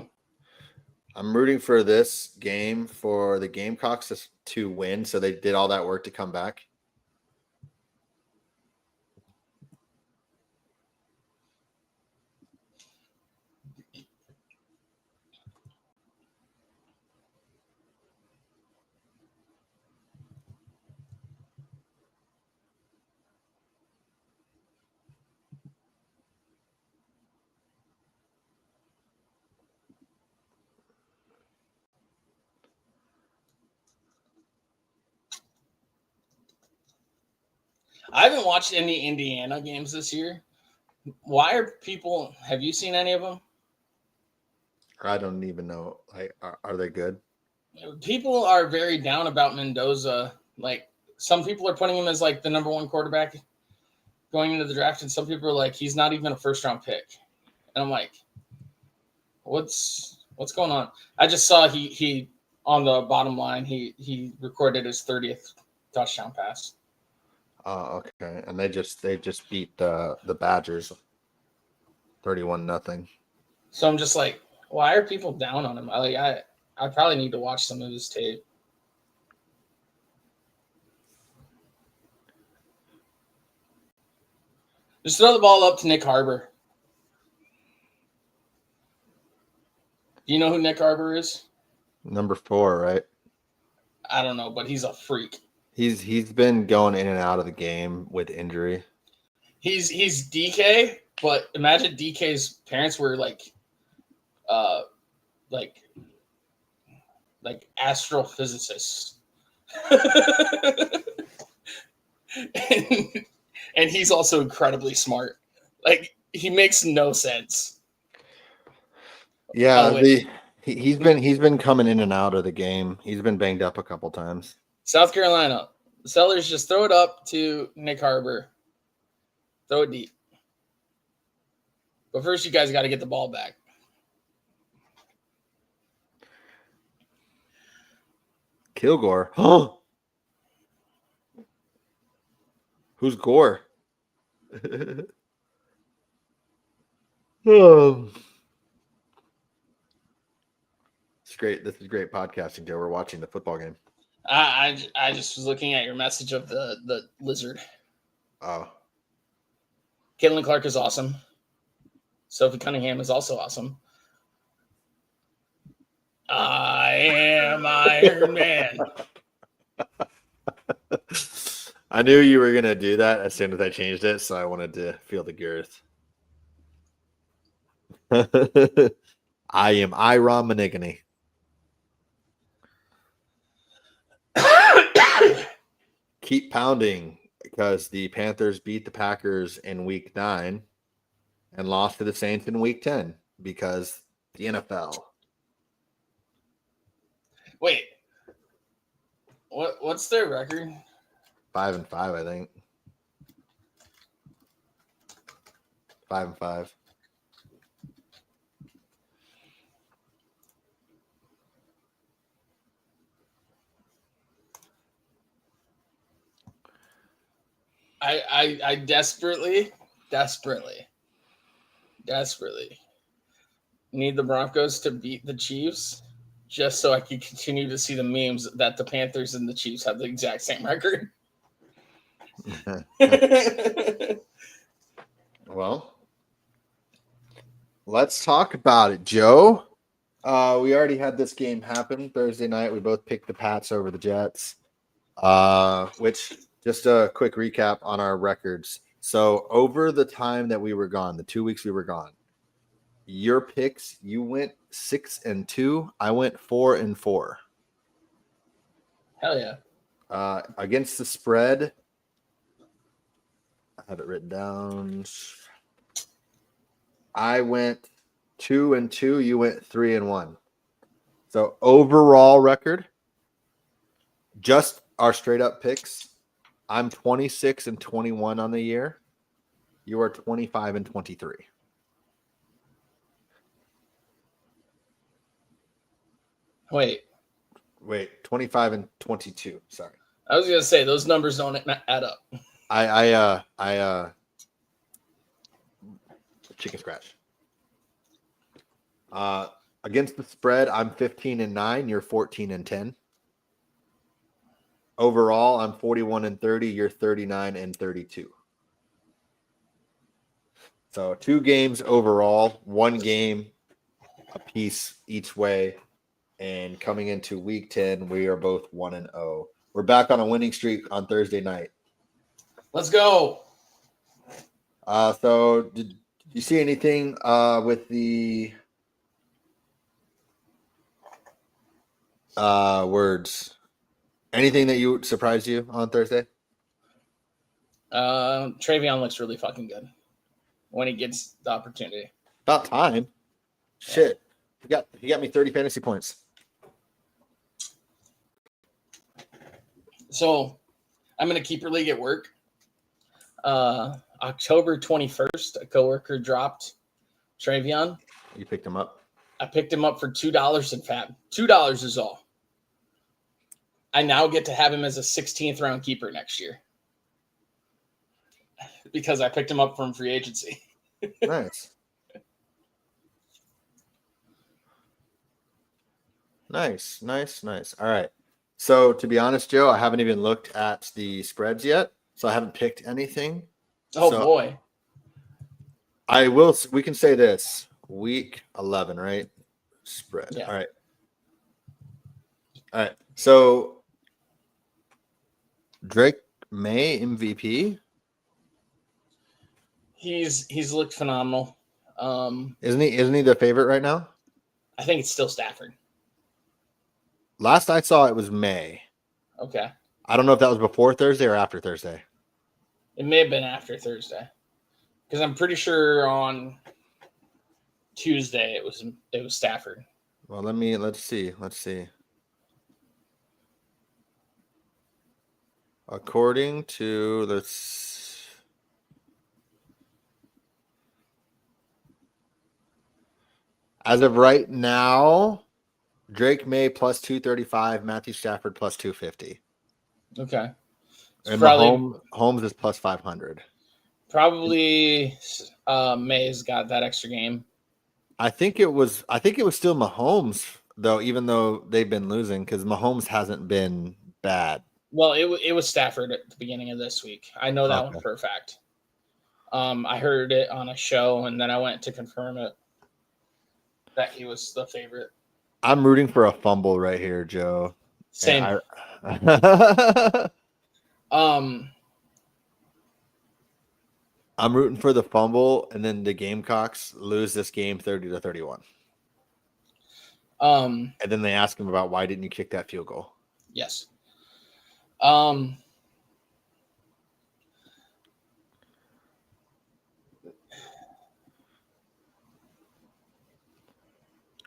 I'm rooting for this game for the Gamecocks to win. So they did all that work to come back. I haven't watched any Indiana games this year. Why are people? Have you seen any of them? I don't even know. Like, are they good? People are very down about Mendoza. Like, some people are putting him as like the number one quarterback going into the draft, and some people are like, he's not even a first round pick. And I'm like, what's going on? I just saw he on the bottom line he recorded his 30th touchdown pass. Oh, okay. And they just beat the Badgers 31-0. So I'm just like, why are people down on him? I probably need to watch some of his tape. Just throw the ball up to Nick Harbor. Do you know who Nick Harbor is? Number 4, right? I don't know, but he's a freak. He's been going in and out of the game with injury. He's DK, but imagine DK's parents were uh like astrophysicists. and, and he's also incredibly smart. Like, he makes no sense. Yeah, Oh wait, he's been coming in and out of the game. He's been banged up a couple times. South Carolina. The Sellers just throw it up to Nick Harbor. Throw it deep. But first, you guys got to get the ball back. Kilgore. Huh? Who's Gore? Oh. It's great. This is great podcasting, Joe. We're watching the football game. I just was looking at your message of the lizard. Oh. Caitlin Clark is awesome. Sophie Cunningham is also awesome. I am Iron Man. I knew you were gonna do that as soon as I changed it, so I wanted to feel the girth. I am Iron Manigany. Keep pounding because the Panthers beat the Packers in week 9 and lost to the Saints in week 10 because the NFL. Wait, what's their record? 5-5, I think. 5-5. I desperately need the Broncos to beat the Chiefs just so I can continue to see the memes that the Panthers and the Chiefs have the exact same record. Well, let's talk about it, Joe. We already had this game happen Thursday night. We both picked the Pats over the Jets. Which, just a quick recap on our records. So over the time that we were gone, the 2 weeks we were gone, your picks, you went 6-2. I went 4-4. Hell yeah. Against the spread, I have it written down. I went 2-2. You went 3-1. So overall record, just our straight up picks. I'm 26-21 on the year. You are 25-23. Wait, 25-22. Sorry. I was gonna say those numbers don't add up. I chicken scratch. Against the spread, I'm 15-9. You're 14-10. Overall, I'm 41-30. You're 39-32. So 2 games overall, 1 game a piece each way. And coming into week 10, we are both 1-0. We're back on a winning streak on Thursday night. Let's go. So did you see anything with the words? Anything that you surprised you on Thursday? Travion looks really fucking good when he gets the opportunity. About time. Shit. He got me 30 fantasy points. So I'm in a keeper league at work. October 21st, a coworker dropped Travion. You picked him up. I picked him up for $2 in Fab. $2 is all. I now get to have him as a 16th round keeper next year because I picked him up from free agency. Nice. Nice. All right. So to be honest, Joe, I haven't even looked at the spreads yet, so I haven't picked anything. Oh So boy. we can say this. Week 11, right? Spread. Yeah. All right. So Drake May MVP. He's looked phenomenal. Isn't he the favorite right now? I think it's still Stafford. Last I saw it was May. Okay. I don't know if that was before Thursday or after Thursday. It may have been after Thursday. Because I'm pretty sure on Tuesday it was Stafford. Well, let's see. According to as of right now, Drake May plus 235, Matthew Stafford plus 250. Okay. It's And probably Holmes is plus 500. May's got that extra game. I think it was still Mahomes though, even though they've been losing, because Mahomes hasn't been bad. Well, it was Stafford at the beginning of this week. I know that Okay. one for a fact. I heard it on a show, and then I went to confirm it that he was the favorite. I'm rooting for a fumble right here, Joe. Same. I'm rooting for the fumble, and then the Gamecocks lose this game 30-31. And then they ask him about why didn't you kick that field goal? Yes.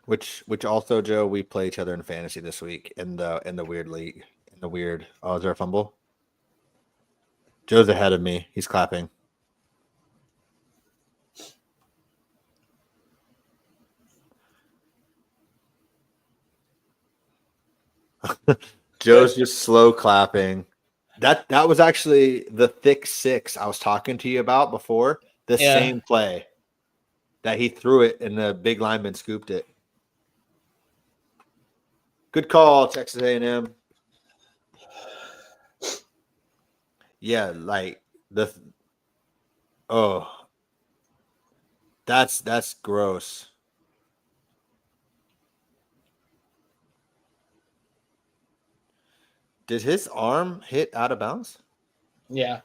Which also, Joe, we play each other in fantasy this week in the weird league. In the weird. Oh, is there a fumble? Joe's ahead of me. He's clapping. Joe's just slow clapping. That was actually the thick six I was talking to you about before. The same play that he threw it and the big lineman scooped it. Good call, Texas A&M. Yeah, like that's gross. Did his arm hit out of bounds? Yeah.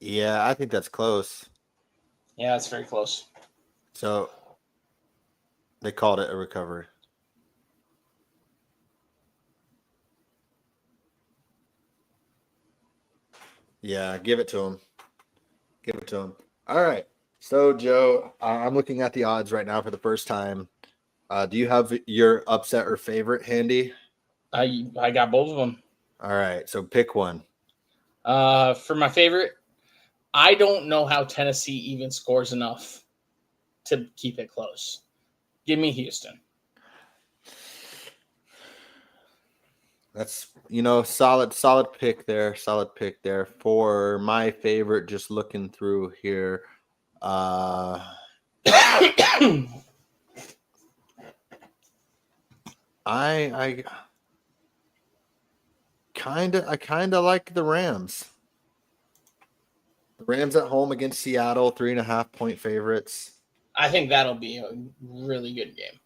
Yeah, I think that's close. Yeah, it's very close. So they called it a recovery. Yeah, give it to him. Give it to him. All right. So, Joe, I'm looking at the odds right now for the first time. Do you have your upset or favorite handy? I got both of them. All right. So pick one. For my favorite, I don't know how Tennessee even scores enough to keep it close. Give me Houston. That's solid pick there. Solid pick there for my favorite. Just looking through here. I I kind of like the Rams. The Rams at home against Seattle, 3.5 point favorites. think that'll be a really good game.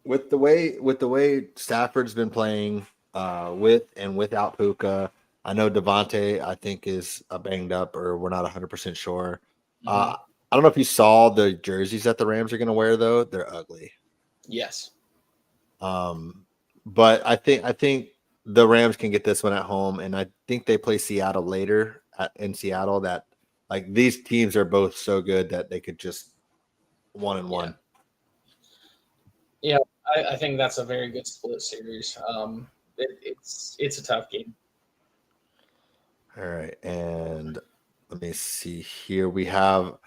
With the way Stafford's been playing, with and without Puka. I know Devontae, I think, is banged up, or we're not 100% sure. Mm-hmm. I don't know if you saw the jerseys that the Rams are going to wear, though. They're ugly. Yes. But I think the Rams can get this one at home, and I think they play Seattle later in Seattle. That like these teams are both so good that they could just one and Yeah. one. Yeah. I think that's a very good split series. It's a tough game. All right, and let me see here. We have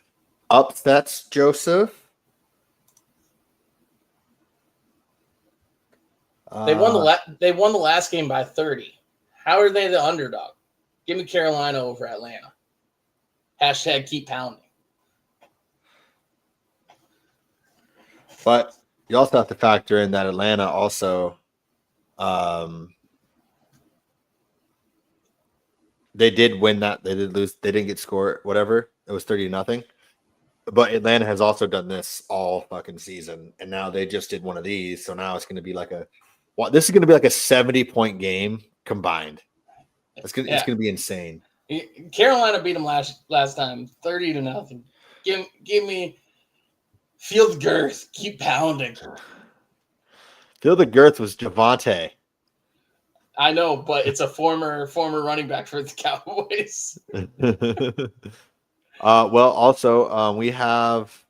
upsets, Joseph. Uh, They won the last game by 30. How are they the underdog? Give me Carolina over Atlanta. Hashtag keep pounding. but you also have to factor in that Atlanta also, um, they did win that. They did lose. They didn't get scored. Whatever. It was 30-0. But Atlanta has also done this all fucking season, and now they just did one of these. So now it's going to be like this is going to be like a 70-point game combined. It's Yeah. going to be insane. Carolina beat them last time, 30-0. Give me field girth. Keep pounding. Feel the girth was Javante. I know, but it's a former running back for the Cowboys. Well, also, we have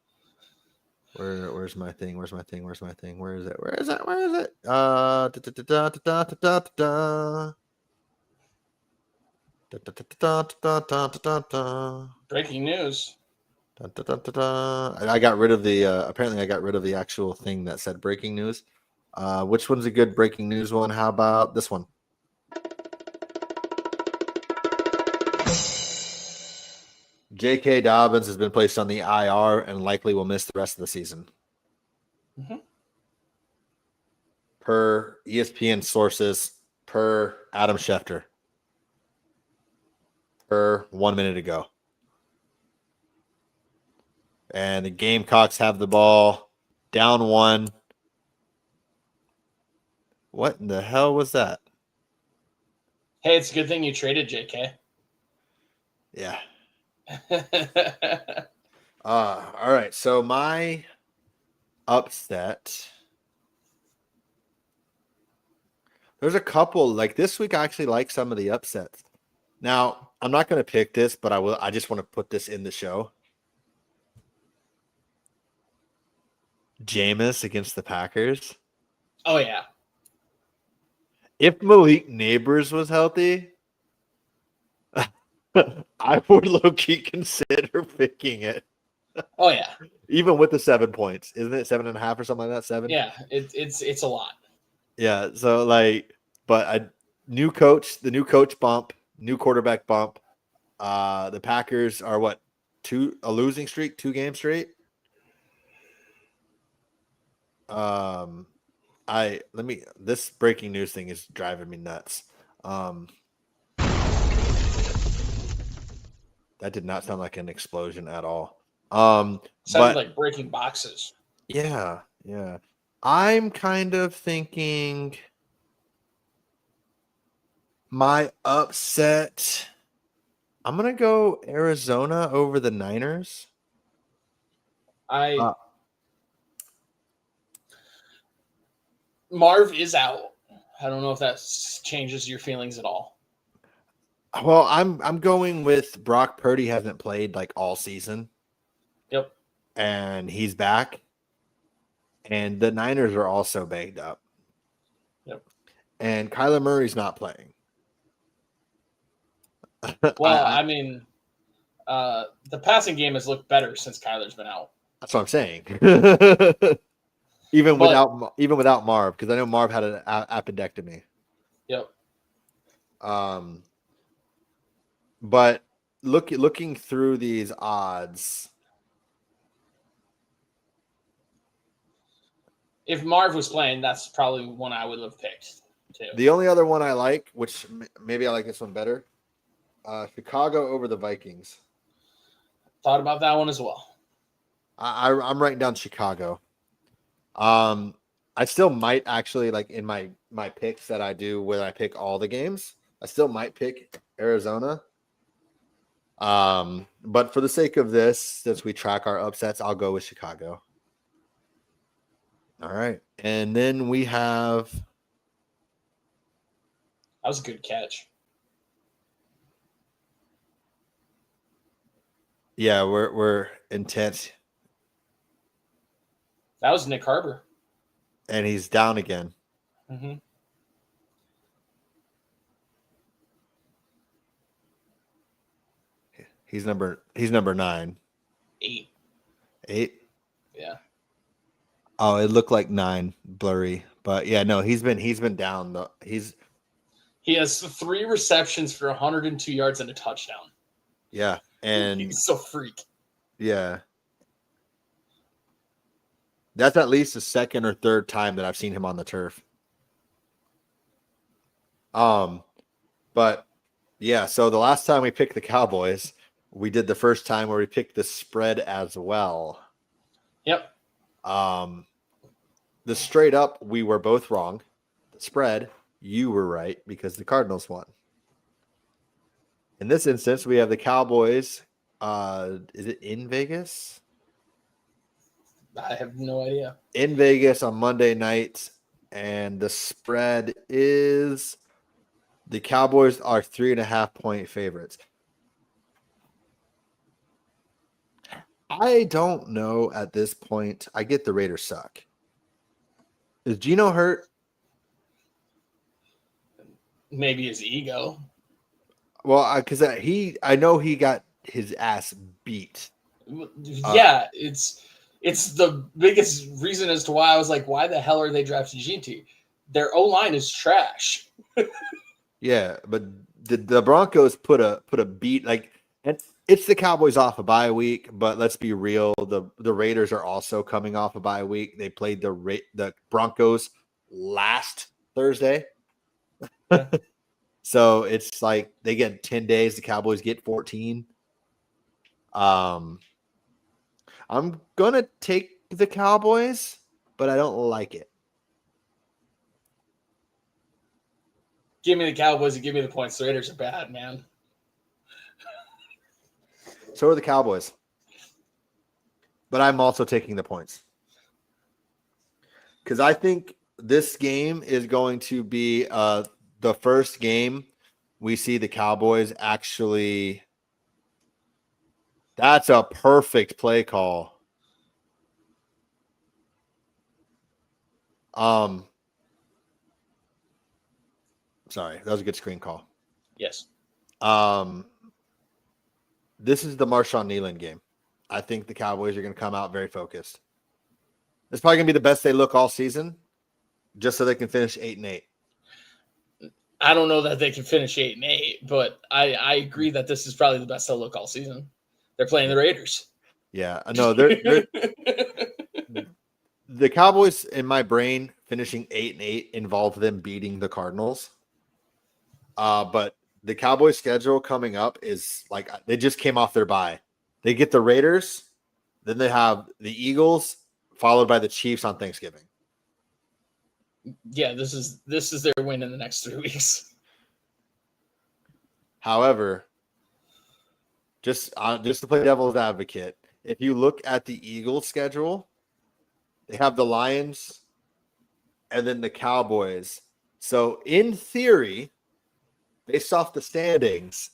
where's my thing? Where's my thing? Where's my thing? Where is it? Where is it? Where is it? Da, da, da, da, da, da, da, da. Da, da, da, da, da, da, da, da, da. Breaking news. Da, da, da, da, da. I got rid of the apparently I got rid of the actual thing that said breaking news. Which one's a good breaking news one? How about this one? J.K. Dobbins has been placed on the IR and likely will miss the rest of the season. Mm-hmm. Per ESPN sources, per Adam Schefter, per 1 minute ago. And the Gamecocks have the ball down one. What in the hell was that? Hey, it's a good thing you traded JK. Yeah. All right. So my upset. There's a couple. Like this week, I actually like some of the upsets. Now, I'm not going to pick this, but I will. I just want to put this in the show. Jameis against the Packers. Oh yeah. If Malik Neighbors was healthy, I would low key consider picking it. Oh yeah. Even with the 7 points. Isn't it 7.5 or something like that? 7? Yeah. It's a lot. Yeah. So like, but the new coach bump, new quarterback bump. The Packers are what, a losing streak, 2 games straight. Um this breaking news thing is driving me nuts. That did not sound like an explosion at all. Sounded But like breaking boxes. yeah, yeah. I'm kind of thinking my upset. I'm gonna go Arizona over the Niners. I Uh, Marv is out. I don't know if that changes your feelings at all. well, I'm going with Brock Purdy hasn't played like all season, Yep. and he's back. And the Niners are also banged up. Yep. And Kyler Murray's not playing. Well, I mean, the passing game has looked better since Kyler's been out. That's what I'm saying. But even without Marv, because I know Marv had an appendectomy. yep. But looking through these odds, If Marv was playing, that's probably one I would have picked too. the only other one I like, which maybe I like this one better, Chicago over the Vikings. Thought about that one as well. I'm writing down Chicago. I still might actually like in my picks that I do when I pick all the games. I still might pick Arizona. But for the sake of this, since we track our upsets, I'll go with Chicago. All right, and then we have That was a good catch. yeah, we're intense, That was Nick Harbor. and he's down again. Mm-hmm. He's number 9. 8. 8. Yeah. Oh, it looked like 9, blurry, but yeah, no, he's been down. He has 3 receptions for 102 yards and a touchdown. Yeah, and He's so freak. yeah, that's at least the second or third time that I've seen him on the turf. But yeah, so the last time we picked the Cowboys, we did the first time where we picked the spread as well. Yep. The straight up, we were both wrong. The spread, you were right because the Cardinals won. In this instance, we have the Cowboys. Is it in Vegas? I have no idea. In Vegas on Monday night, and the spread is the Cowboys are 3.5-point favorites. I don't know at this point. I get the Raiders suck. Is Geno hurt? Maybe his ego. Well, because I know he got his ass beat. Yeah, it's the biggest reason as to why I was like, why the hell are they drafting GT? Their O line is trash. Yeah, but the Broncos put a beat like, and it's the Cowboys off a bye week, but let's be real, the Raiders are also coming off a bye week. They played the Broncos last Thursday. Yeah. So it's like they get 10 days, the Cowboys get 14. I'm gonna take the Cowboys, but I don't like it. Give me the Cowboys and give me the points. The Raiders are bad, man. So are the Cowboys. But I'm also taking the points. Because I think this game is going to be the first game we see the Cowboys actually. That's a perfect play call. Sorry, that was a good screen call. Yes. This is the Marshawn Nealon game. I think the Cowboys are going to come out very focused. It's probably going to be the best they look all season, just so they can finish 8-8. I don't know that they can finish 8-8, but I agree that this is probably the best they'll look all season. They're playing the Raiders. Yeah, no, they're the Cowboys in my brain finishing 8-8 involved them beating the Cardinals. But the Cowboys schedule coming up is like they just came off their bye. They get the Raiders, then they have the Eagles, followed by the Chiefs on Thanksgiving. Yeah, this is their win in the next 3 weeks. However, just to play devil's advocate, if you look at the Eagles schedule, they have the Lions and then the Cowboys. So in theory, based off the standings,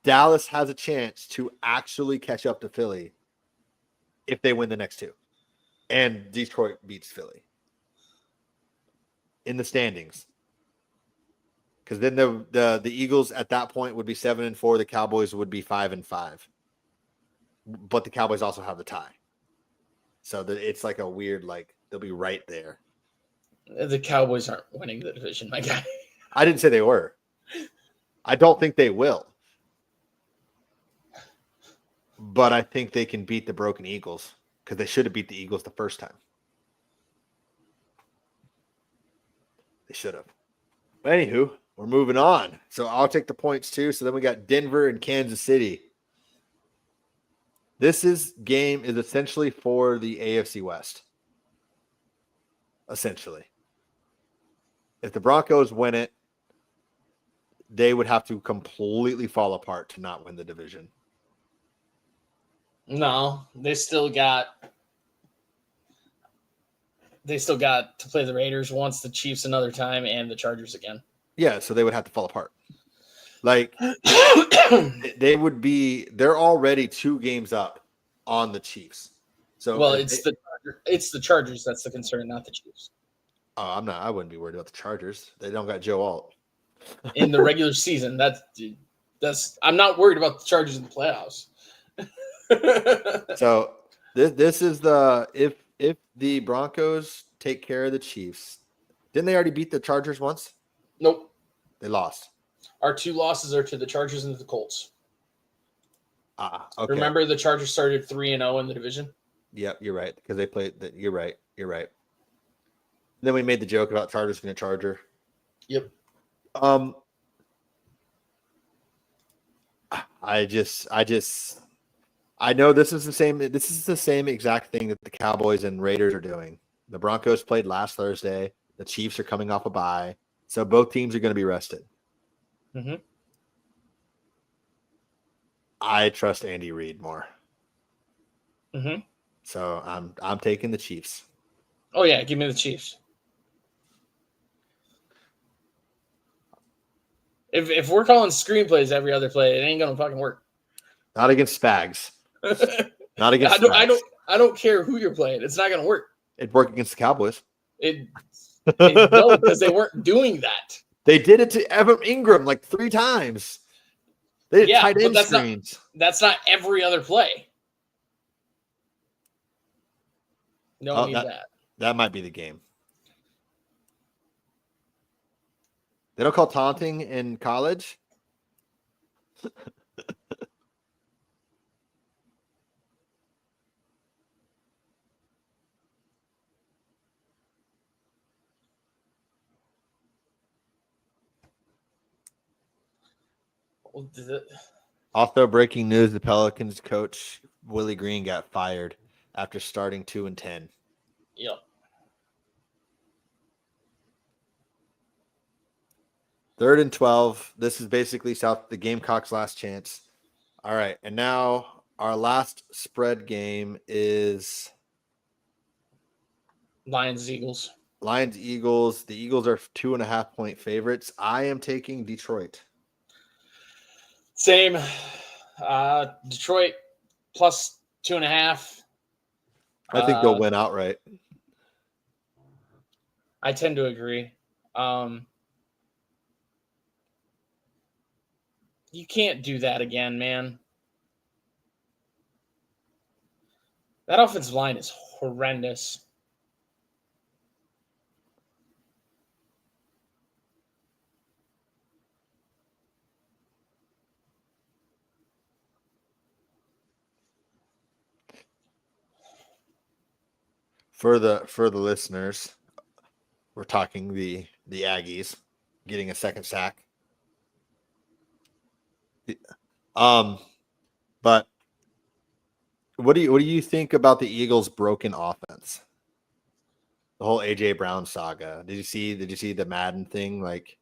Dallas has a chance to actually catch up to Philly if they win the next two. And Detroit beats Philly in the standings. Because then the Eagles at that point would be 7-4. The Cowboys would be 5-5. But the Cowboys also have the tie. So it's like a weird, like, they'll be right there. The Cowboys aren't winning the division, my guy. I didn't say they were. I don't think they will. But I think they can beat the broken Eagles because they should have beat the Eagles the first time. They should have. But anywho, we're moving on. So I'll take the points too. So then we got Denver and Kansas City. This game is essentially for the AFC West. Essentially. If the Broncos win it, they would have to completely fall apart to not win the division. No, they still got to play the Raiders once, the Chiefs another time, and the Chargers again. Yeah, so they would have to fall apart. Like they're already 2 games up on the Chiefs. So well, it's the Chargers that's the concern, not the Chiefs. Oh, I wouldn't be worried about the Chargers. They don't got Joe Alt. In the regular season, that's I'm not worried about the Chargers in the playoffs. So this is if the Broncos take care of the Chiefs, didn't they already beat the Chargers once? Nope. They lost. Our 2 losses are to the Chargers and the Colts. Okay. Remember the Chargers started 3-0 in the division? Yep, you're right. Because they played you're right. Then we made the joke about Chargers being a Charger. Yep. I know this is the same exact thing that the Cowboys and Raiders are doing. The Broncos played last Thursday. The Chiefs are coming off a bye. So both teams are going to be rested. Mm-hmm. I trust Andy Reid more. Mm-hmm. So I'm taking the Chiefs. Oh yeah, give me the Chiefs. If we're calling screenplays every other play, it ain't gonna fucking work. Not against Spags. Not against Spags. I don't care who you're playing. It's not gonna work. It'd work against the Cowboys. No, because they weren't doing that. They did it to Evan Ingram like 3 times. They did tight end screens. That's not every other play. No need that. That might be the game. They don't call taunting in college. Also, breaking news: the Pelicans coach Willie Green got fired after starting 2-10. Yep. Third and 12. This is basically the Gamecocks' last chance. All right, and now our last spread game is Lions-Eagles. Lions-Eagles. The Eagles are 2.5-point favorites. I am taking Detroit. Same. Detroit plus 2.5. I think they'll win outright. I tend to agree. You can't do that again, man. That offensive line is horrendous. For the listeners, we're talking the Aggies getting a second sack. But what do you think about the Eagles' broken offense? The whole AJ Brown saga. Did you see the Madden thing? Like,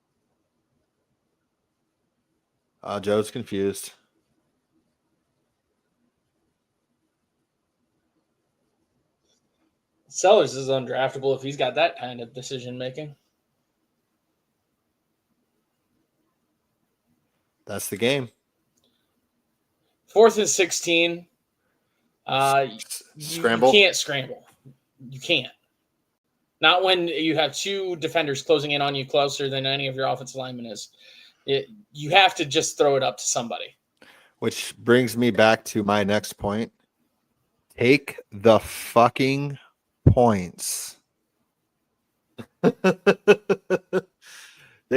Joe's confused. Sellers is undraftable if he's got that kind of decision making. That's the game. 4th and 16. You Scramble. can't scramble. You can't. Not when you have two defenders closing in on you closer than any of your offensive linemen is. You have to just throw it up to somebody. Which brings me back to my next point. Take the fucking points. They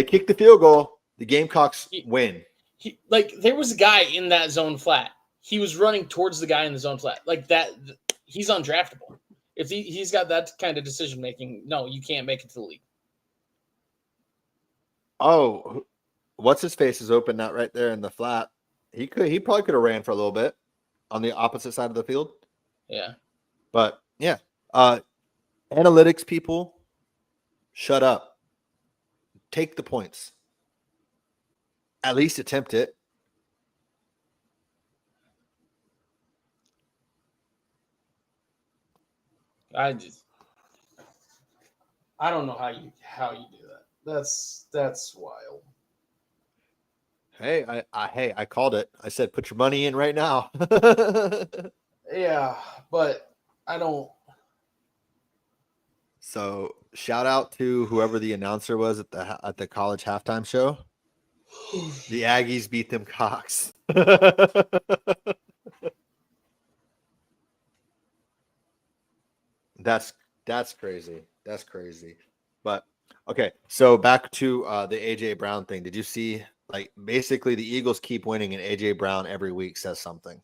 kick the field goal. The Gamecocks win. There was a guy in that zone flat. He was running towards the guy in the zone flat. Like that, he's undraftable. If he's got that kind of decision making, no, you can't make it to the league. Oh, what's his face is open out right there in the flat. He probably could have ran for a little bit on the opposite side of the field. Yeah. But yeah. Analytics people, shut up. Take the points. At least attempt it. I don't know how you do that. That's wild. Hey, I called it. I said put your money in right now. Yeah, but I don't. So shout out to whoever the announcer was at the college halftime show. The Aggies beat them Cocks. That's crazy. That's crazy. But okay, so back to the AJ Brown thing. Did you see basically the Eagles keep winning and AJ Brown every week says something?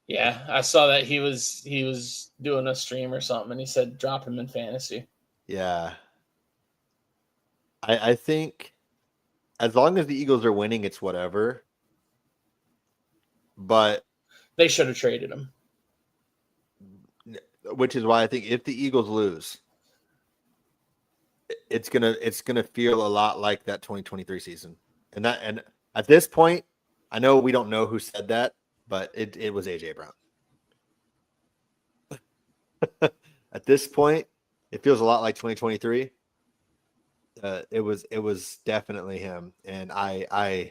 Yeah, I saw that he was doing a stream or something, and he said drop him in fantasy. Yeah. I think as long as the Eagles are winning, it's whatever. But they should have traded him. Which is why I think if the Eagles lose, it's gonna feel a lot like that 2023 season. And at this point, I know we don't know who said that, but it was AJ Brown. At this point, it feels a lot like 2023. It was definitely him, and I'm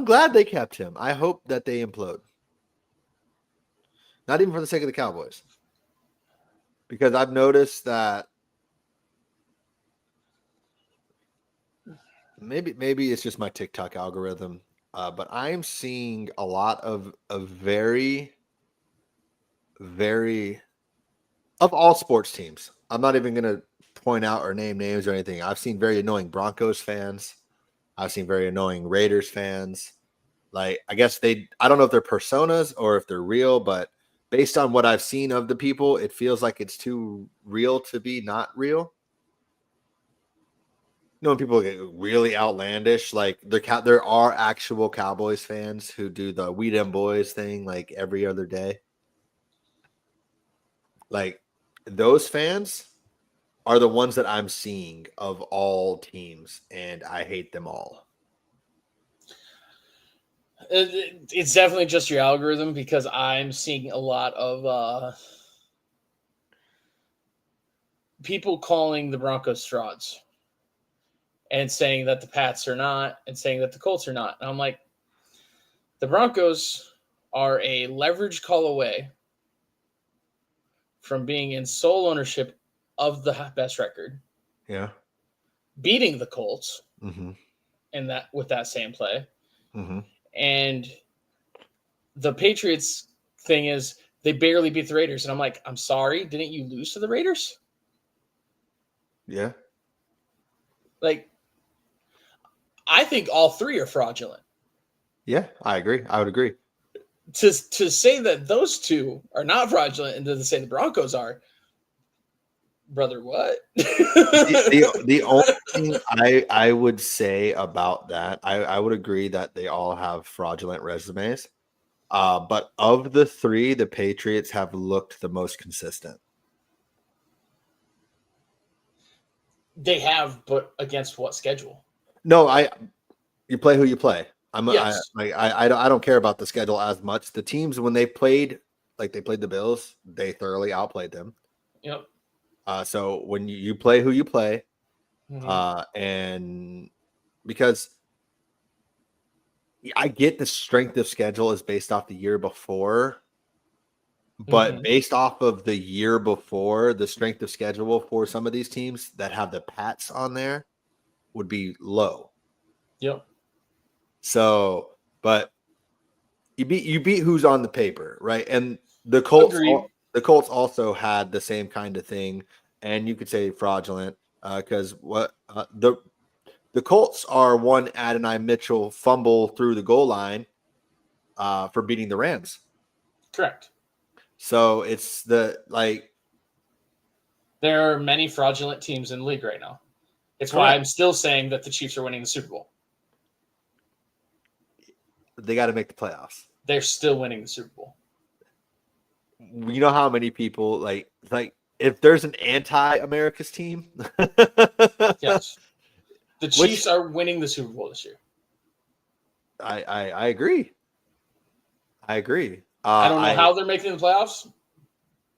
glad they kept him. I hope that they implode. Not even for the sake of the Cowboys, because I've noticed that maybe it's just my TikTok algorithm, but I'm seeing a lot of very of all sports teams. I'm not even going to point out or name names or anything. I've seen very annoying Broncos fans. I've seen very annoying Raiders fans. I guess I don't know if they're personas or if they're real, but based on what I've seen of the people, it feels like it's too real to be not real. You know, when people get really outlandish, there are actual Cowboys fans who do the "We Dem Boys" thing every other day. Those fans are the ones that I'm seeing of all teams, and I hate them all. It's definitely just your algorithm, because I'm seeing a lot of people calling the Broncos frauds and saying that the Pats are not, and saying that the Colts are not. And I'm like, the Broncos are a leverage call away from being in sole ownership of the best record. Yeah. Beating the Colts in that with that same play. Mm-hmm. And the Patriots thing is they barely beat the Raiders. And I'm like, I'm sorry, didn't you lose to the Raiders? Yeah. I think all three are fraudulent. Yeah, I agree. I would agree. To say that those two are not fraudulent and to say the Broncos are, brother, what? the only thing I would say about that, I would agree that they all have fraudulent resumes. But of the three, the Patriots have looked the most consistent. They have, but against what schedule? No, you play who you play. Yes. I don't care about the schedule as much. The teams when they played like they played the Bills, they thoroughly outplayed them. Yep. So when you play who you play, Mhm. and because I get the strength of schedule is based off the year before, but Mhm. based off of the year before, the strength of schedule for some of these teams that have the Pats on there would be low. Yep. So, but you beat who's on the paper, right? And the Colts Agreed. the Colts also had the same kind of thing, and you could say fraudulent because the Colts are one Adonai Mitchell fumble through the goal line for beating the Rams. Correct. So it's the like There are many fraudulent teams in the league right now. It's why correct. I'm still saying that the Chiefs are winning the Super Bowl. They got to make the playoffs. They're still winning the Super Bowl. You know how many people like if there's an anti-America's team, Yes. The which Chiefs are winning the Super Bowl this year. I agree. I agree. I don't know how they're making the playoffs.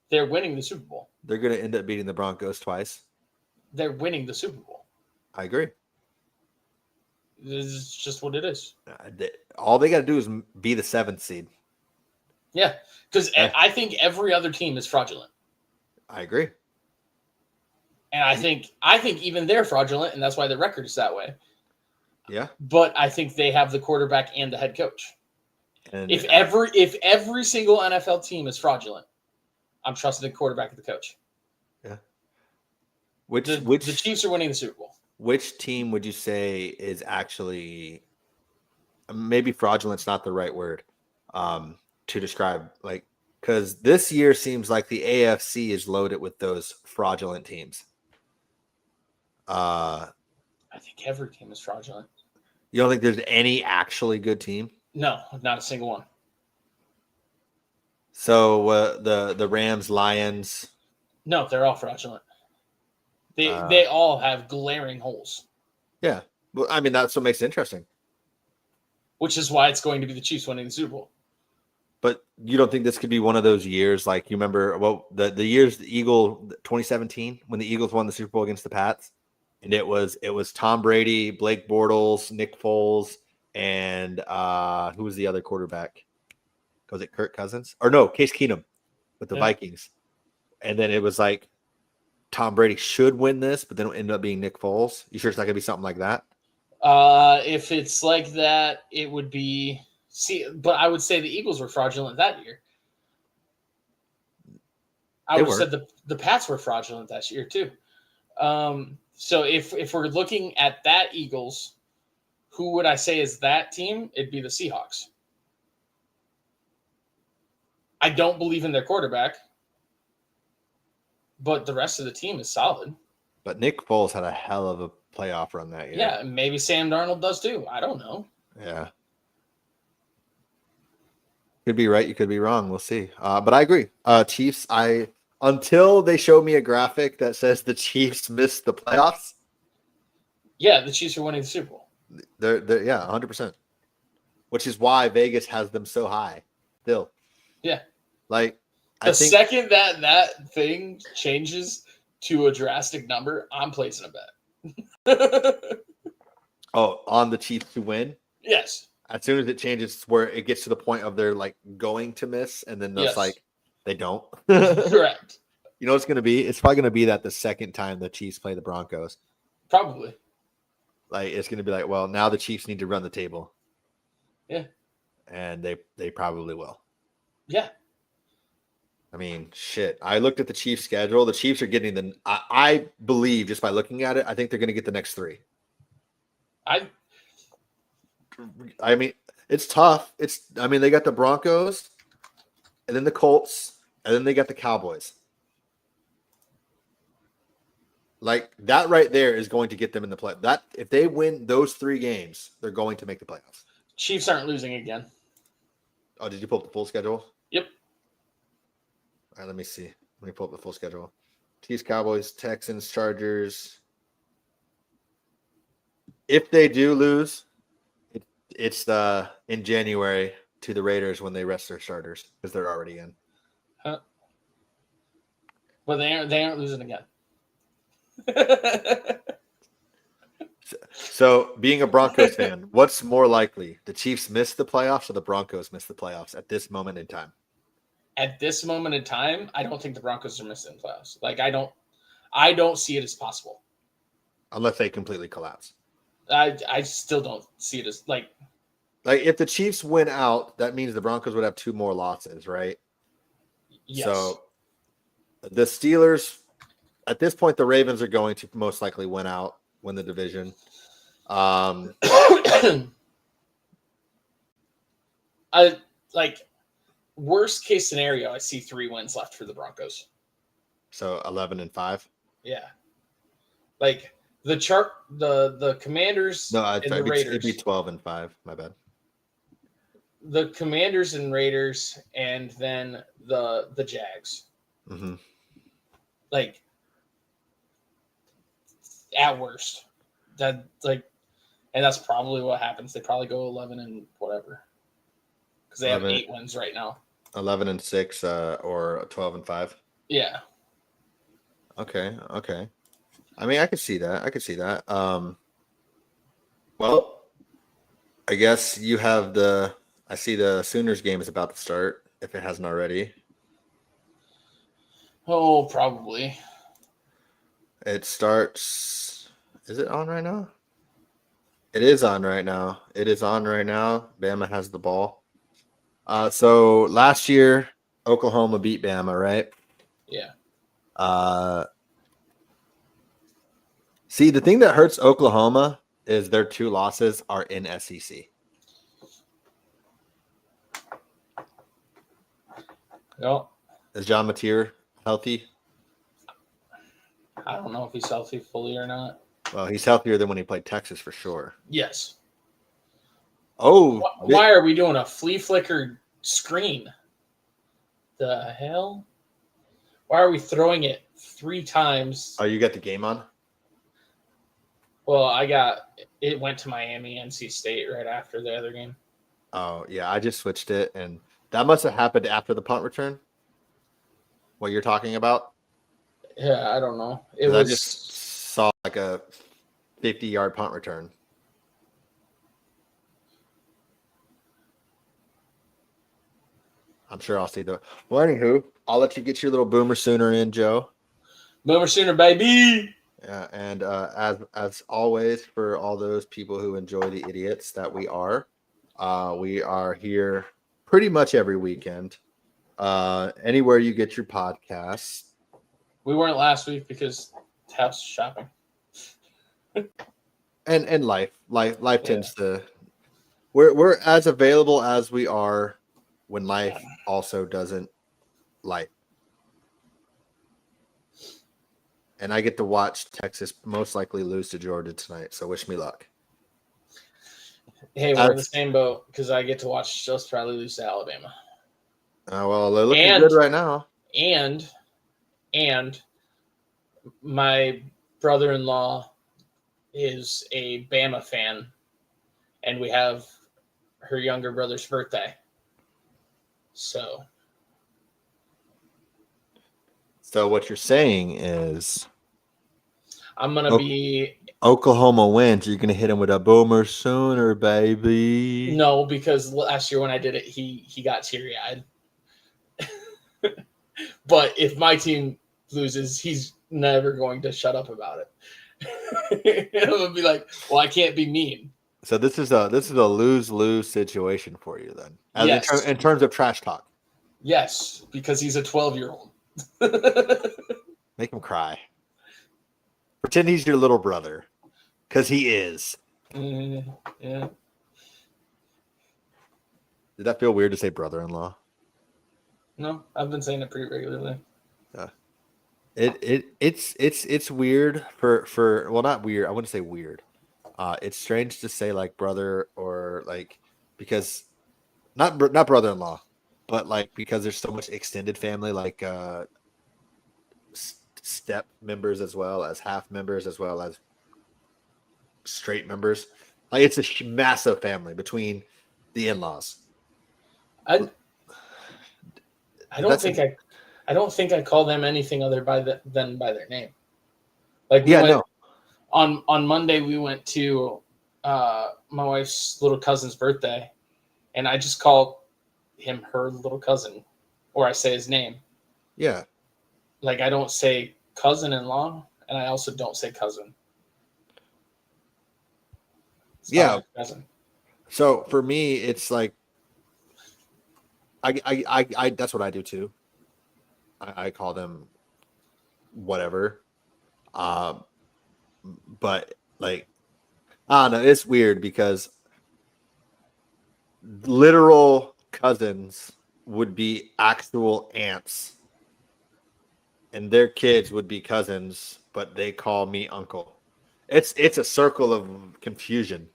They're winning the Super Bowl. They're going to end up beating the Broncos twice. They're winning the Super Bowl. I agree. This is just what it is. All they got to do is be the 7th seed. Yeah, because Eh, I think every other team is fraudulent, I agree. and I think even they're fraudulent, and that's why the record is that way. Yeah. But I think they have the quarterback and the head coach. And If every single NFL team is fraudulent, I'm trusting the quarterback and the coach. yeah. The Chiefs are winning the Super Bowl. Which team would you say is actually maybe fraudulent's not the right word to describe like because this year seems like the AFC is loaded with those fraudulent teams. Uh I think every team is fraudulent. you don't think there's any actually good team? No, not a single one. So the Rams, Lions, No, they're all fraudulent. uh They all have glaring holes, yeah. Well, I mean that's what makes it interesting. which is why it's going to be the Chiefs winning the Super Bowl. But you don't think this could be one of those years like you remember the years the Eagle 2017 when the Eagles won the Super Bowl against the Pats, and it was Tom Brady, Blake Bortles, Nick Foles, and who was the other quarterback? Was it Kirk Cousins or no Case Keenum with the Yeah. Vikings? And then it was like Tom Brady should win this, but then it ended up being Nick Foles. You sure it's not gonna be something like that? If it's like that, it would be but I would say the Eagles were fraudulent that year. I They would have were, said the Pats were fraudulent that year too. So if we're looking at that Eagles, who would I say is that team? It'd be the Seahawks. I don't believe in their quarterback, but the rest of the team is solid. but Nick Foles had a hell of a playoff run that year. Yeah, maybe Sam Darnold does too. I don't know. Yeah. Could be right. You could be wrong. We'll see. But I agree. Chiefs. Until they show me a graphic that says the Chiefs missed the playoffs. Yeah, the Chiefs are winning the Super Bowl. They're 100%. Which is why Vegas has them so high. Still, Yeah. like The I think. second that thing changes to a drastic number, I'm placing a bet. Oh, on the Chiefs to win. Yes. As soon as it changes where it gets to the point of they're like going to miss, and then it's Yes. like they don't. Correct. You know what it's going to be? It's probably going to be that the second time the Chiefs play the Broncos. Probably. Like it's going to be like, well, now the Chiefs need to run the table. Yeah. And they probably will. Yeah. I mean, shit. I looked at the Chiefs' schedule. The Chiefs are getting I believe just by looking at it, I think they're going to get the next 3. I mean, it's tough. They got the Broncos, and then the Colts, and then they got the Cowboys. Like that right there is going to get them in the play. That if they win those 3 games, they're going to make the playoffs. Chiefs aren't losing again. Oh, did you pull up the full schedule? Yep. All right, let me see. Let me pull up the full schedule. Chiefs, Cowboys, Texans, Chargers. If they do lose, it's in January to the Raiders when they rest their starters because they're already in. But they aren't losing again. So, being a Broncos fan, what's more likely? The Chiefs miss the playoffs or the Broncos miss the playoffs at this moment in time? At this moment in time, I don't think the Broncos are missing the playoffs. Like I don't see it as possible. Unless they completely collapse. I still don't see it as like if the Chiefs win out, that means the Broncos would have 2 more losses, right? yes. So the Steelers, at this point, the Ravens are going to most likely win the division. I like worst case scenario. I see 3 wins left for the Broncos. So 11-5. Yeah, like the Commanders No, and the it'd be Raiders. 12-5. My bad. The Commanders and Raiders, and then the Jags. Mm-hmm. Like at worst, and that's probably what happens. They probably go 11 and whatever because they have 8 wins right now. 11-6 or 12-5. Yeah. Okay. I mean, I could see that. Well, I guess you have I see the Sooners game is about to start if it hasn't already. Oh, probably. It starts. Is it on right now? It is on right now. Bama has the ball. So last year, Oklahoma beat Bama, right? Yeah. See, the thing that hurts Oklahoma is their 2 losses are in SEC. No. Is John Mateer healthy? I don't know if he's healthy fully or not. Well, he's healthier than when he played Texas for sure. Yes. Oh, why are we doing a flea flicker screen? The hell? Why are we throwing it 3 times? Oh, you got the game on? Well, it went to Miami, NC State right after the other game. Oh, yeah, I just switched it, and that must have happened after the punt return. What you're talking about? Yeah, I don't know. I just saw like a 50-yard punt return. I'm sure I'll see the. Well, anywho, I'll let you get your little Boomer Sooner in, Joe. Boomer Sooner, baby. Yeah, and as always, for all those people who enjoy the idiots that we are here pretty much every weekend. Anywhere you get your podcasts. We weren't last week because house shopping. And life tends to. We're as available as we are when life also doesn't like. And I get to watch Texas most likely lose to Georgia tonight, so wish me luck. Hey, we're in the same boat because I get to watch us probably lose to Alabama. Well, they're looking good right now. And my brother-in-law is a Bama fan, and we have her younger brother's birthday. So what you're saying is I'm going to be... Oklahoma wins. You're going to hit him with a Boomer Sooner, baby. No, because last year when I did it, he got teary-eyed. But if my team loses, he's never going to shut up about it. It'll be like, well, I can't be mean. So this is a lose-lose situation for you then. Yes. In terms of trash talk. Yes, because he's a 12-year-old. Make him cry. Pretend he's your little brother, because he is. Yeah. Did that feel weird to say brother-in-law? No, I've been saying it pretty regularly. It's weird for well, not weird. I wouldn't say weird. It's strange to say like brother or like because not brother-in-law, but like because there's so much extended family like step members as well as half members as well as straight members. Like it's a massive family between the in-laws. I don't think I don't think I call them anything other than by their name. Like we Yeah, went no. on Monday. We went to my wife's little cousin's birthday, and I just call him her little cousin, or I say his name. Yeah. Like I don't say cousin-in-law, and I also don't say cousin. It's not Yeah. my cousin. So for me, it's like I that's what I do too. I call them whatever. Um, but like I don't know, it's weird because literal cousins would be actual aunts, and their kids would be cousins, but they call me uncle. It's a circle of confusion.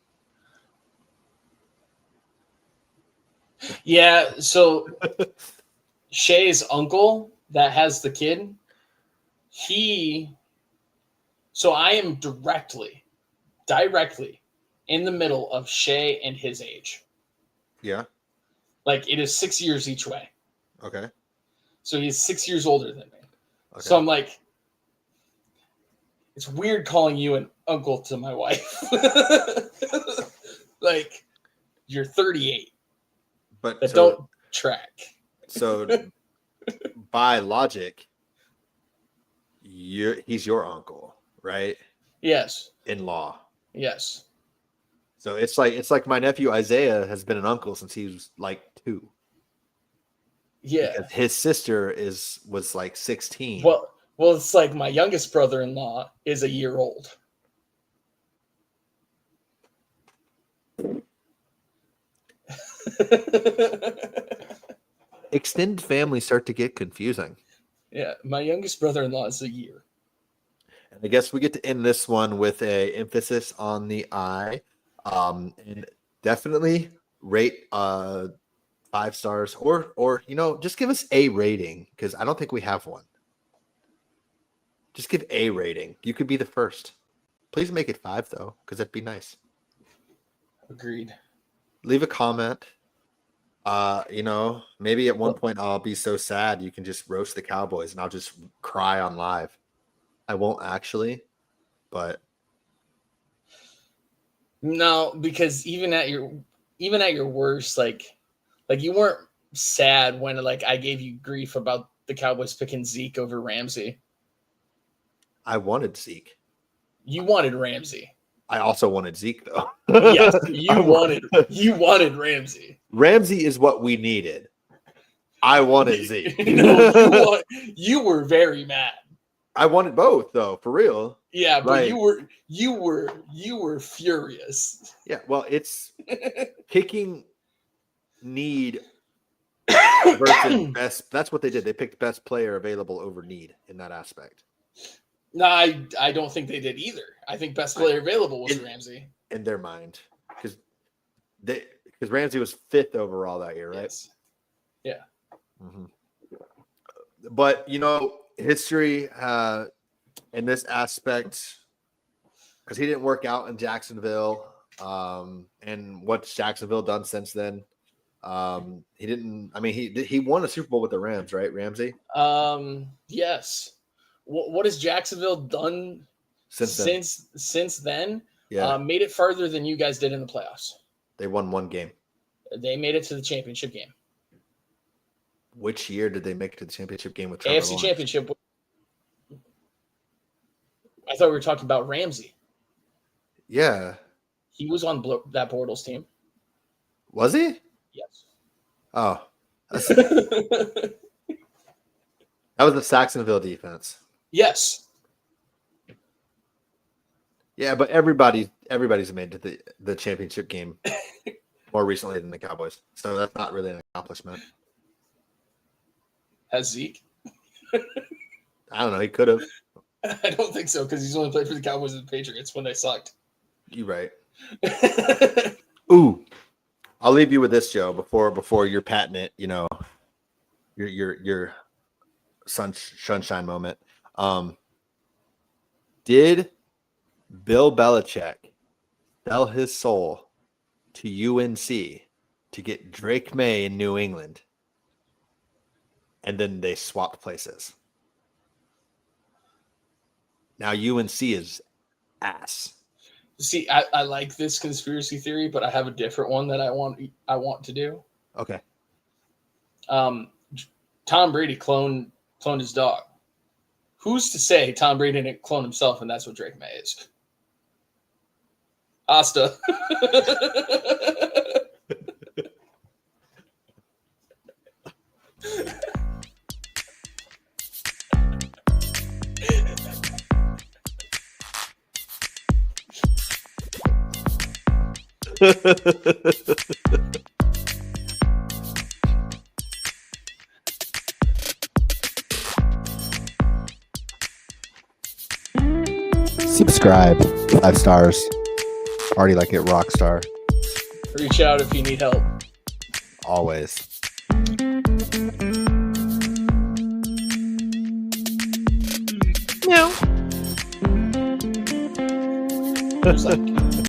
Yeah. So Shay's uncle that has the kid, he. So I am directly in the middle of Shay and his age. Yeah. Like it is 6 years each way. Okay. So he's 6 years older than me. So Okay. I'm like, it's weird calling you an uncle to my wife. Like, you're 38. But That don't track. so by logic, he's your uncle, right? Yes. In law. Yes. So it's like my nephew Isaiah has been an uncle since he was like 2. Yeah. Because his sister was like 16. Well, it's like my youngest brother-in-law is a year old. Extended families start to get confusing. Yeah, my youngest brother-in-law is a year. And I guess we get to end this one with a emphasis on the I. And definitely rate 5 stars or just give us a rating because I don't think we have one. Just give a rating. You could be the first. Please make it 5 though, because that'd be nice. Agreed. Leave a comment. Maybe at one Well, point I'll be so sad you can just roast the Cowboys and I'll just cry on live. I won't actually, but no, because even at your worst, like you weren't sad when like I gave you grief about the Cowboys picking Zeke over Ramsey. I wanted Zeke. You wanted Ramsey. I also wanted Zeke though. Yes, I you wanted Ramsey. Ramsey is what we needed. I wanted Zeke. No, you were very mad. I wanted both though, for real. Yeah, but Like, you were furious. yeah, well, it's picking need versus best. That's what they did. They picked best player available over need in that aspect. No, I don't think they did either. I think best player available was Ramsey. In their mind. Because Ramsey was 5th overall that year, right? Yes. Yeah. Mm-hmm. But history in this aspect, because he didn't work out in Jacksonville, and what's Jacksonville done since then? He didn't. I mean, he won a Super Bowl with the Rams, right, Ramsey? Yes. What has Jacksonville done since then? Yeah, made it farther than you guys did in the playoffs. they won one game. They made it to the championship game. Which year did they make it to the championship game with Trevor AFC Lawrence? Championship. I thought we were talking about Ramsey. Yeah. He was on that Bortles team. Was he? Yes. Oh. That was the Saxonville defense. Yes. Yeah, but everybody's made it to the championship game more recently than the Cowboys. So that's not really an accomplishment. Has Zeke? I don't know. He could have. I don't think so because he's only played for the Cowboys and the Patriots when they sucked. You're right. Ooh. I'll leave you with this, Joe, before you're patting it, your sunshine moment. Did Bill Belichick sell his soul to UNC to get Drake May in New England? and then they swapped places. Now UNC is ass. See, I like this conspiracy theory, but I have a different one that I want to do. Okay. Tom Brady cloned his dog. Who's to say Tom Brady didn't clone himself and that's what Drake May is? Asta. Subscribe. 5 stars. Already like it, rock star. Reach out if you need help. Always. Meow. There's like